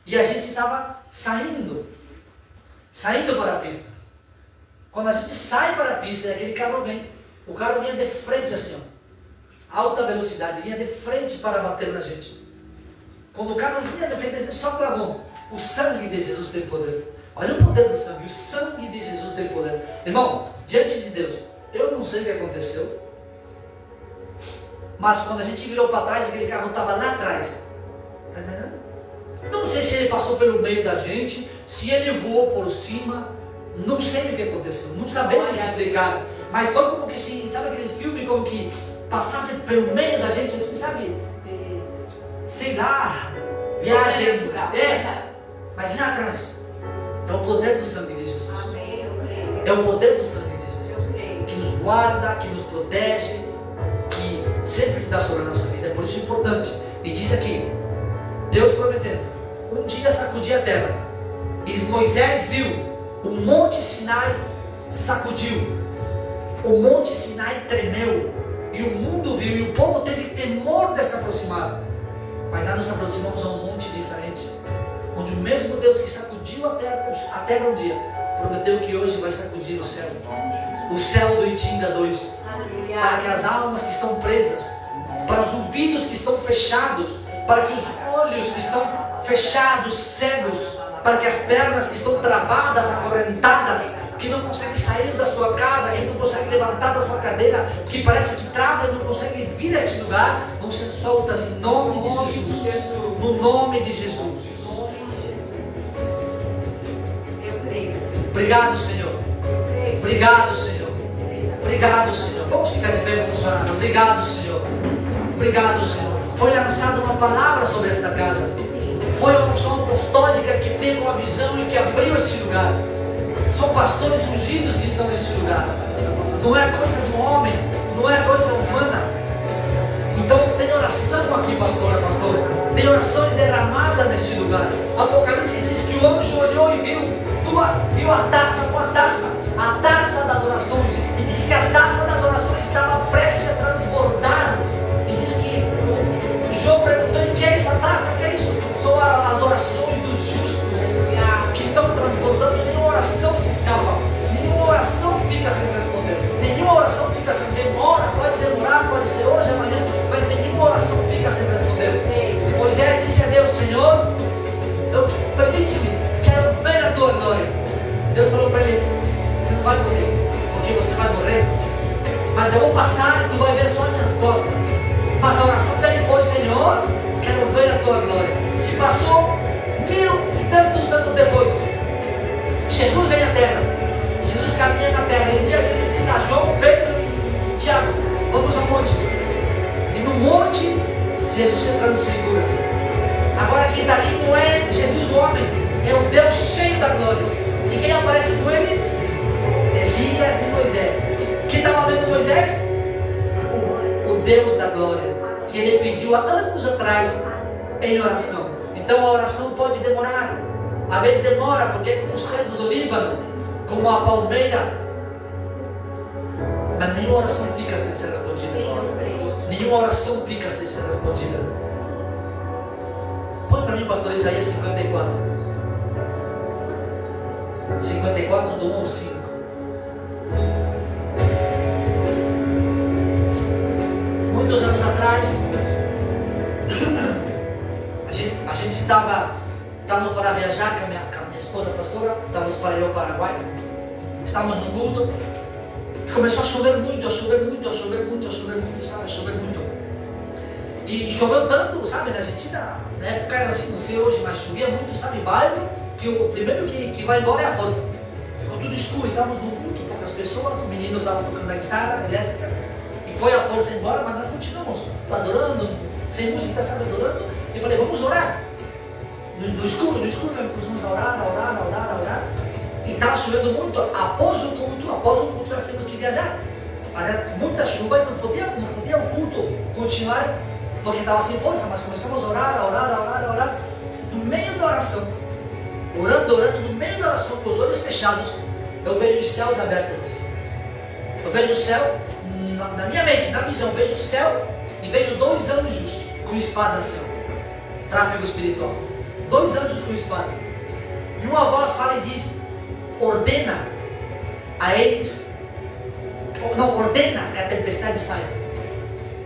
e a gente estava saindo para a pista. Quando a gente sai para a pista e aquele carro vem, o carro vinha de frente assim, ó, alta velocidade, vinha de frente para bater na gente. Quando o carro vinha de frente, a gente só clamou: o sangue de Jesus tem poder. Olha o poder do sangue, o sangue de Jesus tem poder. Irmão, diante de Deus, eu não sei o que aconteceu, mas quando a gente virou para trás, aquele carro estava lá atrás. Está entendendo? Não sei se ele passou pelo meio da gente, se ele voou por cima, não sei o que aconteceu, não sabemos explicar, mas foi como que se, sabe aqueles filmes como que passasse pelo meio da gente, assim, sabe, sei lá, viagem, mas lá atrás, é o poder do sangue de Jesus, Amém. Eu creio. é o poder do sangue de Jesus, Eu creio. que nos guarda, que nos protege, que sempre está sobre a nossa vida, é por isso importante, e diz aqui, Deus prometendo, um dia sacudir a terra, e Moisés viu, o monte Sinai sacudiu, o monte Sinai tremeu, e o mundo viu, e o povo teve temor de se aproximar. Mas nós nos aproximamos a um monte diferente, onde o mesmo Deus que sacudiu a terra um dia, prometeu que hoje vai sacudir o céu do Itinga 2, Aleluia. para que as almas que estão presas, para os ouvidos que estão fechados, para que os olhos que estão fechados, cegos, para que as pernas que estão travadas, acorrentadas, que não consegue sair da sua casa, que não consegue levantar da sua cadeira, que parece que trava e não consegue vir a este lugar, vão ser soltas em nome de Jesus. No nome de Jesus. Eu creio. Obrigado, Senhor. Obrigado, Senhor. Obrigado, Senhor. Vamos ficar de pé, vamos orar. Obrigado, Senhor. Obrigado, Senhor. Foi lançada uma palavra sobre esta casa. Foi uma unção apostólica que teve uma visão e que abriu este lugar. São pastores ungidos que estão neste lugar. Não é coisa do homem, não é coisa humana. Então tem oração aqui, pastora, pastor. Tem oração derramada neste lugar. Apocalipse diz que o anjo olhou e viu a taça com a taça das orações. E diz que a taça das orações estava prestes a transbordar. E diz que o João perguntou: e que é essa taça? Que é isso? São as orações dos justos que estão transbordando. Nenhuma oração se escapa. Nenhuma oração fica sem responder. Nenhuma oração fica sem demora. Pode demorar, pode ser hoje, amanhã, mas nenhuma oração fica sem responder. Moisés disse a Deus: Senhor, permite-me, quero ver a tua glória. Deus falou para ele: você não vai poder, porque você vai morrer, mas eu vou passar e tu vai ver só minhas costas. Mas a oração dele foi: Senhor, quero ver a tua glória. Se passou 1000 e tantos anos depois, Jesus veio à terra. Jesus caminha na terra. E um dia Jesus diz a João, Pedro e Tiago: vamos ao monte. E no monte Jesus se transfigura. Agora quem está ali não é Jesus o homem, é o Deus cheio da glória. E quem aparece com ele? Elias e Moisés. Quem estava vendo Moisés? O Deus da glória, que ele pediu há anos atrás em oração. Então a oração pode demorar. Às vezes demora, porque é como o cedro do Líbano, como a palmeira. Mas nenhuma oração fica sem ser respondida. Nenhuma oração fica sem ser respondida. Põe para mim, pastor Isaías 54. 54 do 1 ao 5. Muitos anos atrás, a gente estávamos para viajar com a minha esposa pastora, estávamos para ir ao Paraguai. Estávamos no culto. Começou a chover muito, sabe? A chover muito. E choveu tanto, sabe, na Argentina, na época era assim, não sei hoje, mas chovia muito, sabe, bairro, que o primeiro que vai embora é a força. Ficou tudo escuro, estávamos no culto, poucas pessoas, o menino estava tocando a guitarra elétrica, e foi a força embora, mas nós continuamos adorando, sem música, sabe, adorando. E falei: vamos orar. No escuro, nós começamos a orar. E estava chovendo muito. Após o culto, nós tínhamos que viajar. Mas era muita chuva e não podia o culto continuar, porque estava sem força. Mas começamos a orar. No meio da oração, orando, no meio da oração, com os olhos fechados, eu vejo os céus abertos assim. Eu vejo o céu, na minha mente, na visão, eu vejo o céu e vejo 2 anjos com espada assim, ó. Tráfego espiritual. 2 anjos com espada. E uma voz fala e diz: ordena a eles, ordena que a tempestade saia.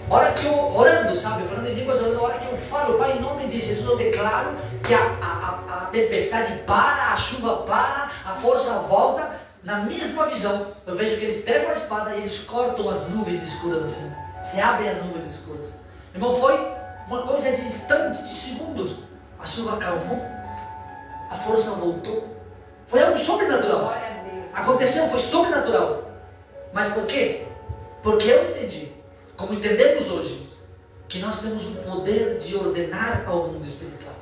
A hora que eu, orando, sabe, falando em línguas, orando, a hora que eu falo: Pai, em nome de Jesus, eu declaro que a tempestade para, a chuva para, a força volta. Na mesma visão, eu vejo que eles pegam a espada e eles cortam as nuvens escuras assim. Se abrem as nuvens escuras. Irmão, foi uma coisa distante de segundos. A chuva acalmou, a força voltou. Foi algo sobrenatural. Aconteceu, foi sobrenatural. Mas por quê? Porque eu entendi, como entendemos hoje, que nós temos o poder de ordenar ao mundo espiritual.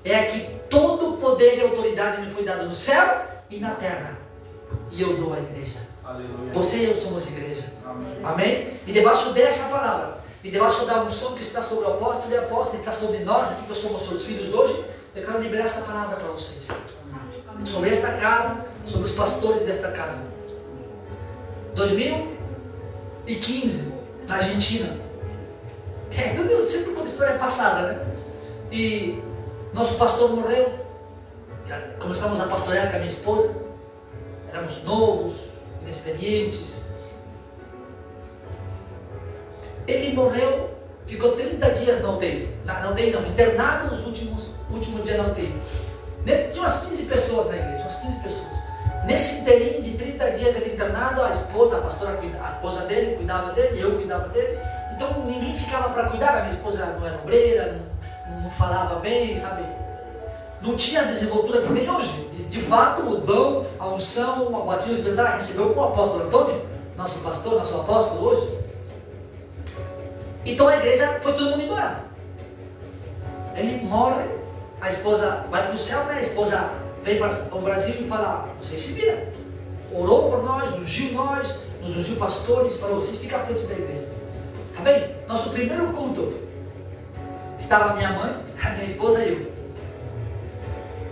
É que todo poder e autoridade me foi dado no céu e na terra. E eu dou à igreja. Aleluia. Você e eu somos igreja. Amém. Amém? E debaixo dessa palavra, e debaixo da unção que está sobre o apóstolo e a apóstola, está sobre nós aqui que somos seus filhos hoje, eu quero liberar essa palavra para vocês. Sobre esta casa, sobre os pastores desta casa. 2015, na Argentina. Tudo sempre conta história passada, né? E nosso pastor morreu. Começamos a pastorear com a minha esposa. Éramos novos, inexperientes. Ele morreu, ficou 30 dias na UTI. Internado nos últimos dias na UTI. Tinha umas 15 pessoas na igreja, umas 15 pessoas. Nesse inteirinho de 30 dias ele internado, a esposa dele cuidava dele, eu cuidava dele. Então ninguém ficava para cuidar, a minha esposa não era obreira, não falava bem, sabe? Não tinha a desenvoltura que tem hoje. De fato, o dom, a unção, o batismo libertar recebeu com o apóstolo Antônio, nosso pastor, nosso apóstolo hoje. Então a igreja foi todo mundo embora. Ele morre, a esposa vai para o céu, né? A esposa vem para o Brasil e fala, vocês se viram. Orou por nós, ungiu nós, nos ungiu pastores, falou, vocês ficam à frente da igreja. Tá bem? Nosso primeiro culto, estava minha mãe, a minha esposa e eu.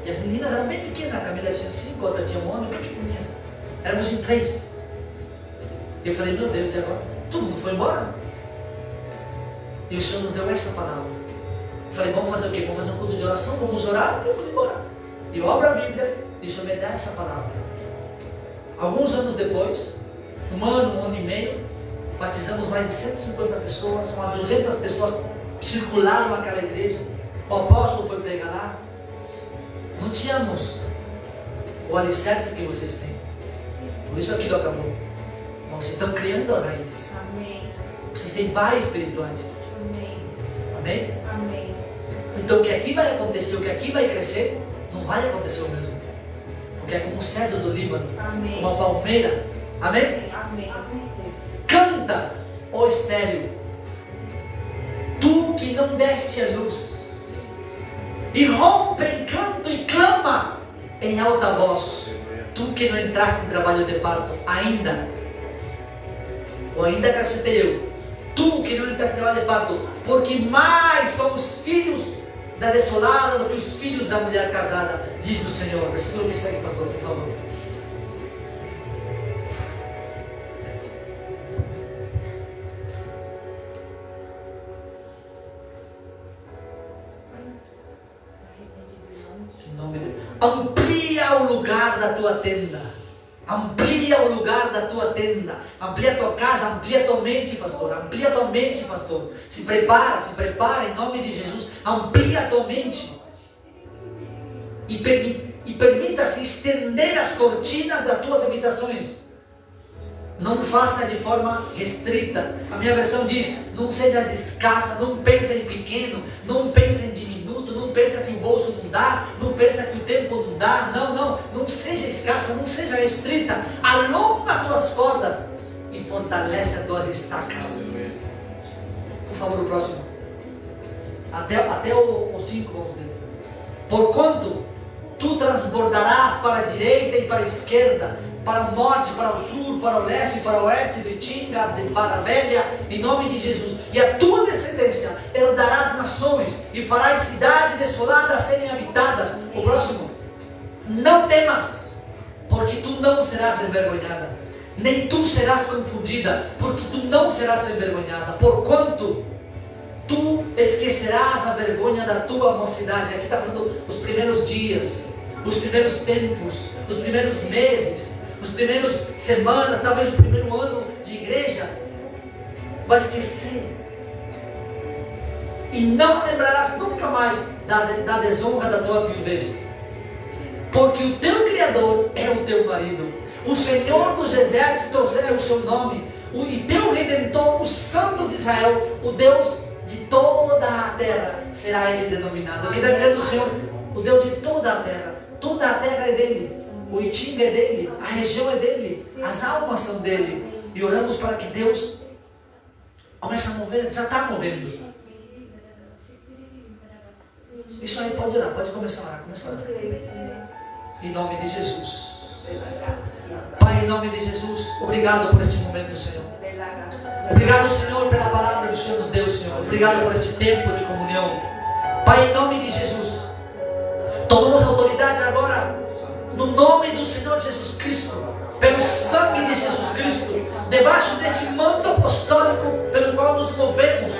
E as meninas eram bem pequenas, a Camila tinha 5, a outra tinha 1 ano, bem pequenininhas. Éramos em 3. E eu falei, meu Deus, e agora? Todo mundo foi embora. E o Senhor nos deu essa palavra. Eu falei, vamos fazer o quê? Vamos fazer um culto de oração, vamos orar e vamos embora. E eu abro a Bíblia e o Senhor me dá essa palavra. Alguns anos depois, 1 ano e meio, batizamos mais de 150 pessoas, umas 200 pessoas circularam aquela igreja. O apóstolo foi pregar lá. Não tínhamos o alicerce que vocês têm. Por isso aquilo acabou. Vocês estão criando raízes. Amém. Vocês têm pais espirituais. Amém. Amém? Amém. Então o que aqui vai acontecer, o que aqui vai crescer, não vai acontecer o mesmo. Porque é como o cedro do Líbano, Amém. como a palmeira. Amém? Amém. Canta, ó estéril, tu que não deste a luz, e rompe em canto e clama em alta voz, tu que não entraste em trabalho de parto ainda, ou ainda acrescentei eu, tu que não entraste em trabalho de parto, porque mais são os filhos da desolada do que os filhos da mulher casada, diz o Senhor. Versículo que segue, pastor, por favor. Amplia o lugar da tua tenda. Amplia o lugar da tua tenda. Amplia a tua casa, amplia a tua mente, pastor. Amplia a tua mente, pastor. Se prepara em nome de Jesus. Amplia a tua mente. E permita-se estender as cortinas das tuas habitações. Não faça de forma restrita. A minha versão diz, não sejas escassa, não pense em pequeno, não pense em diminuto, não pensa que o bolso não dá, não pensa que o tempo não dá. Não seja escassa, não seja restrita. Alonga as tuas cordas e fortalece as tuas estacas. Por favor, o próximo. Até o 5, vamos ver. Porquanto tu transbordarás para a direita e para a esquerda, para o norte, para o sul, para o leste, para o oeste, de Tinga, de Paravelha, em nome de Jesus. E a tua descendência herdará as nações e farás cidades desoladas serem habitadas. O próximo. Não temas, porque tu não serás envergonhada, nem tu serás confundida, porque tu não serás envergonhada, porquanto tu esquecerás a vergonha da tua mocidade. Aqui está falando os primeiros dias, os primeiros tempos, os primeiros meses, os primeiros semanas, talvez o primeiro ano de igreja. Vai esquecer. E não lembrarás nunca mais da desonra da tua viuvez. Porque o teu Criador é o teu marido. O Senhor dos exércitos é o seu nome. E teu Redentor, o Santo de Israel, o Deus de toda a terra, será ele denominado. Aqui está dizendo o Senhor, o Deus de toda a terra. Toda a terra é dele. O Itinga é dele. A região é dele. As almas são dele. E oramos para que Deus comece a mover. Já está movendo. Isso aí, pode orar. Pode começar a orar. Começa a orar. Em nome de Jesus. Pai, em nome de Jesus, obrigado por este momento, Senhor. Obrigado, Senhor, pela palavra que o Senhor nos deu, Senhor. Obrigado por este tempo de comunhão. Pai, em nome de Jesus, tomamos autoridade agora, no nome do Senhor Jesus Cristo, pelo sangue de Jesus Cristo, debaixo deste manto apostólico pelo qual nos movemos.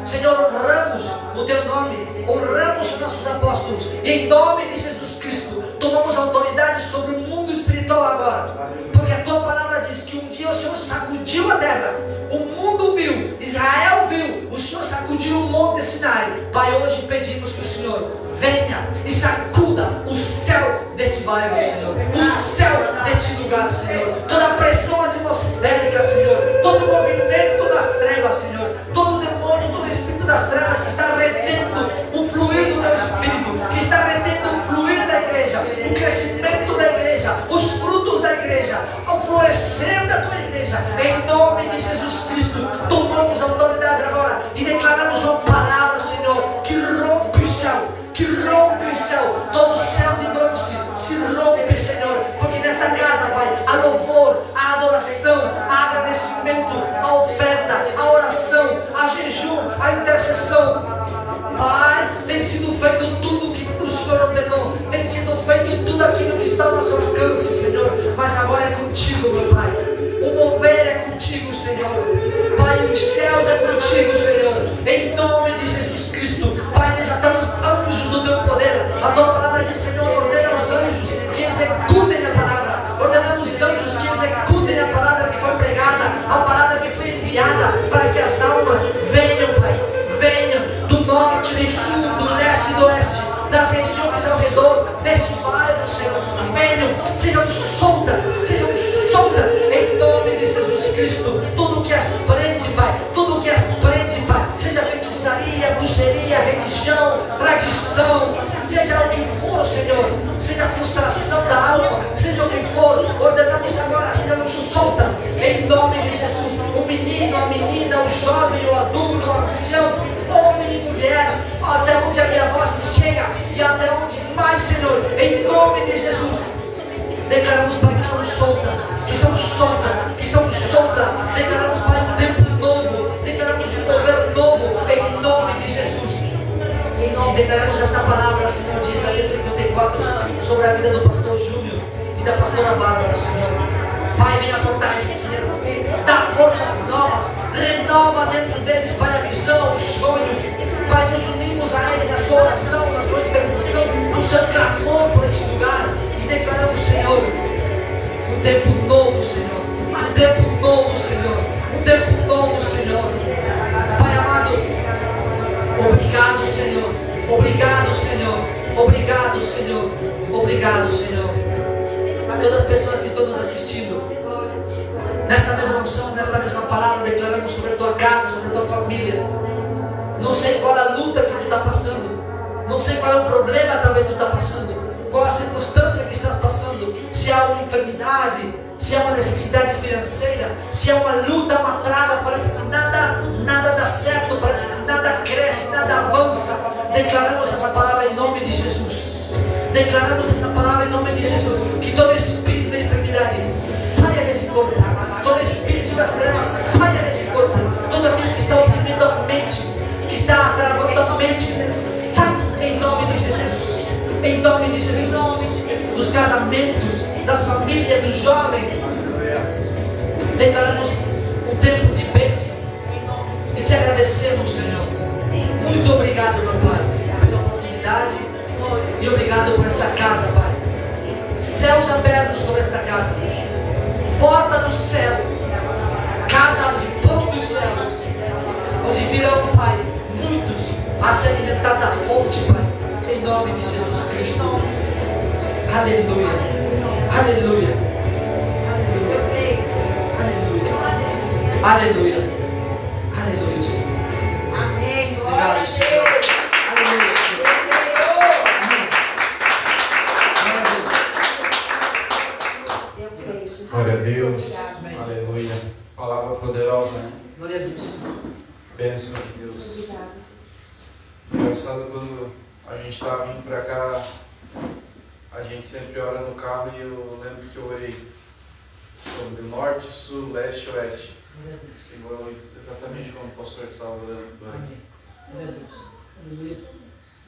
Senhor, honramos o teu nome, honramos os nossos apóstolos, e em nome de Jesus Cristo, tomamos autoridade sobre o mundo espiritual agora, porque a tua palavra diz que um dia o Senhor sacudiu a terra, o mundo viu, Israel viu, o Senhor sacudiu o monte Sinai. Pai, hoje pedimos que o Senhor venha e sacuda o céu deste bairro, Senhor. O céu deste lugar, Senhor. Toda a pressão atmosférica, Senhor. Todo o movimento das trevas, Senhor. Todo o demônio, todo o espírito das trevas que está retendo o fluir do teu espírito, que está retendo o fluir da igreja, o crescimento da igreja, os frutos da igreja, o florescer da tua igreja. Em nome de Jesus Cristo, tomamos autoridade agora e declaramos uma palavra, Senhor, que rompe o céu, que rompe o céu, todo o céu de bronze se rompe, Senhor, porque nesta casa, Pai, há louvor, há adoração, há agradecimento, há oferta, há oração, há jejum, há intercessão. Pai, tem sido feito tudo o que o Senhor ordenou, tem sido feito tudo aquilo que está ao nosso alcance, Senhor, mas agora é contigo, meu Pai. O mover é contigo, Senhor. Pai, os céus é contigo, Senhor. Em nome de Jesus Cristo, Pai, desatamos anjos do teu poder. A tua palavra diz, Senhor, ordena aos anjos que executem a palavra. Ordenamos anjos que executem a palavra que foi pregada, a palavra que foi enviada, para que as almas venham, Pai. Venham do norte, do sul, do leste e do oeste, das regiões ao redor deste bairro, Senhor. Venham, sejam soltas, em nome de Jesus Cristo. Tudo que as prende, Pai, tudo que as prende, Pai, seja feitiçaria, bruxaria, religião, tradição, seja o que for, Senhor, seja a frustração da alma, seja o que for, ordenamos agora, sejam soltas, em nome de Jesus. O menino, a menina, o jovem, o adulto, o ancião, homem e mulher, até onde a minha voz chega e até onde mais, Senhor, em nome de Jesus. Declaramos, Pai, que são soltas, que são soltas, que são soltas. Declaramos, Pai, um tempo novo, declaramos um governo novo, em nome de Jesus. E declaramos esta palavra, Senhor, de Isaías 54, sobre a vida do pastor Júnior e da pastora Bárbara, Senhor. Pai, venha fortalecer, dá forças novas, renova dentro deles, Pai, a visão, o sonho. Pai, nos unimos a Ele na sua oração, na sua intercessão, no seu clamor por este lugar. E declaramos, Senhor, um tempo novo, Senhor. Um tempo novo, Senhor. Um tempo novo, Senhor. Pai amado, obrigado, Senhor. Obrigado, Senhor. Obrigado, Senhor. Obrigado, Senhor. A todas as pessoas que estão nos assistindo, nesta mesma unção, nesta mesma palavra, declaramos sobre a tua casa, sobre a tua família. Não sei qual a luta que tu está passando, não sei qual é o problema talvez tu está passando, qual a circunstância que estás passando, se há uma enfermidade, se há uma necessidade financeira, se há uma luta, uma trava, parece que nada dá certo, parece que nada cresce, nada avança. Declaramos essa palavra em nome de Jesus. Declaramos essa palavra em nome de Jesus. Que todo espírito de enfermidade saia desse corpo, todo espírito das trevas saia desse corpo, todo aquilo que está oprimindo a mente, que está travando a mente, sai em nome de Jesus. Em nome de Jesus. Dos casamentos, das famílias, dos jovens, declaramos um tempo de bênção e te agradecemos, Senhor. Muito obrigado, meu Pai, pela oportunidade e obrigado por esta casa, Pai. Céus abertos sobre esta casa, porta do céu, casa de pão dos céus, onde virão, Pai, muitos a se alimentar da fonte, Pai, em nome de Jesus Cristo. Aleluia, aleluia, aleluia, aleluia, aleluia, Senhor. Amém. Obrigado, Senhor. Aleluia, Senhor. Amém. Glória a Deus. Amém. Aleluia. Palavra poderosa, né? Glória a Deus. Bênção de Deus. Engraçado, quando a gente estava vindo para cá, a gente sempre ora no carro e eu lembro que eu orei sobre norte, sul, leste e oeste. Glória a Deus. Igual exatamente como o pastor estava orando. Amém. Glória a Deus. Aleluia.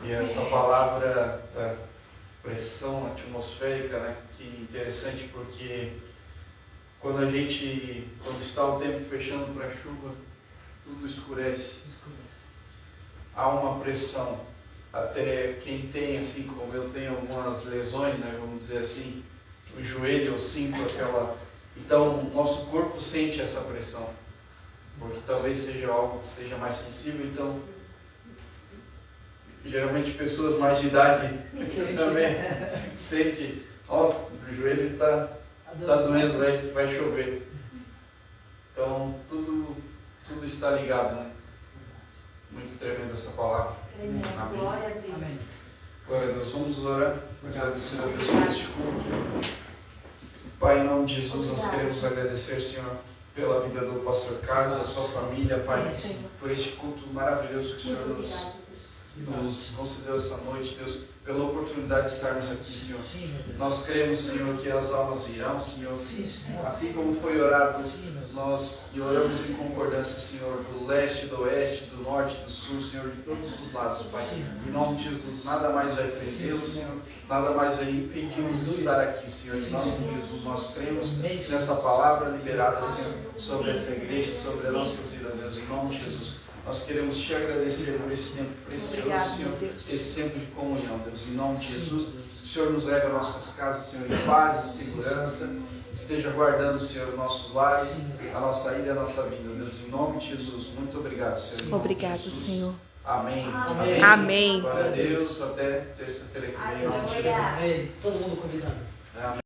E essa palavra da pressão atmosférica, né, que interessante, porque quando está o tempo fechando para a chuva, tudo escurece. Há uma pressão. Até quem tem, assim como eu tenho algumas lesões, né, vamos dizer assim, o joelho, eu sinto aquela... Então, nosso corpo sente essa pressão, porque talvez seja algo que seja mais sensível. Então, geralmente pessoas mais de idade também sentem, nossa, o joelho está doendo, vai chover. Então tudo está ligado, né? Muito tremenda essa palavra. Amém. Amém. Glória a Deus. Amém. Glória a Deus, vamos orar, agradecer a Deus por este culto. Pai, em nome de Jesus, nós queremos agradecer, Senhor, pela vida do pastor Carlos, a sua família, Pai, por este culto maravilhoso que o Senhor nos concedeu essa noite, Deus, pela oportunidade de estarmos aqui, Senhor. Sim, meu Deus. Nós cremos, Senhor, que as almas virão, Senhor. Sim, Senhor. Assim como foi orado, Sim, meu Deus. nós oramos em concordância, Senhor, do leste, do oeste, do norte, do sul, Senhor, de todos os lados, Pai. Em nome de Jesus, nada mais vai prendê-los, Senhor, nada mais vai impedir-nos de estar aqui, Senhor. Em nome de Jesus, nós cremos nessa palavra liberada, Senhor, sobre essa igreja, sobre as nossas vidas, Deus. Em nome de Jesus, nós queremos te agradecer por esse tempo precioso, Senhor, esse tempo de comunhão, Deus. Em nome de Jesus, o Senhor nos leva a nossas casas, Senhor, em paz e segurança. Esteja guardando, Senhor, os nossos lares, a nossa ida e a nossa vida, Deus. Em nome de Jesus, muito obrigado, Senhor. Em nome de Obrigado, Jesus. Senhor. Amém. Amém. Amém. Glória a Deus. Até terça-feira que vem. em nome de Jesus. Amém. Todo mundo convidado. Amém.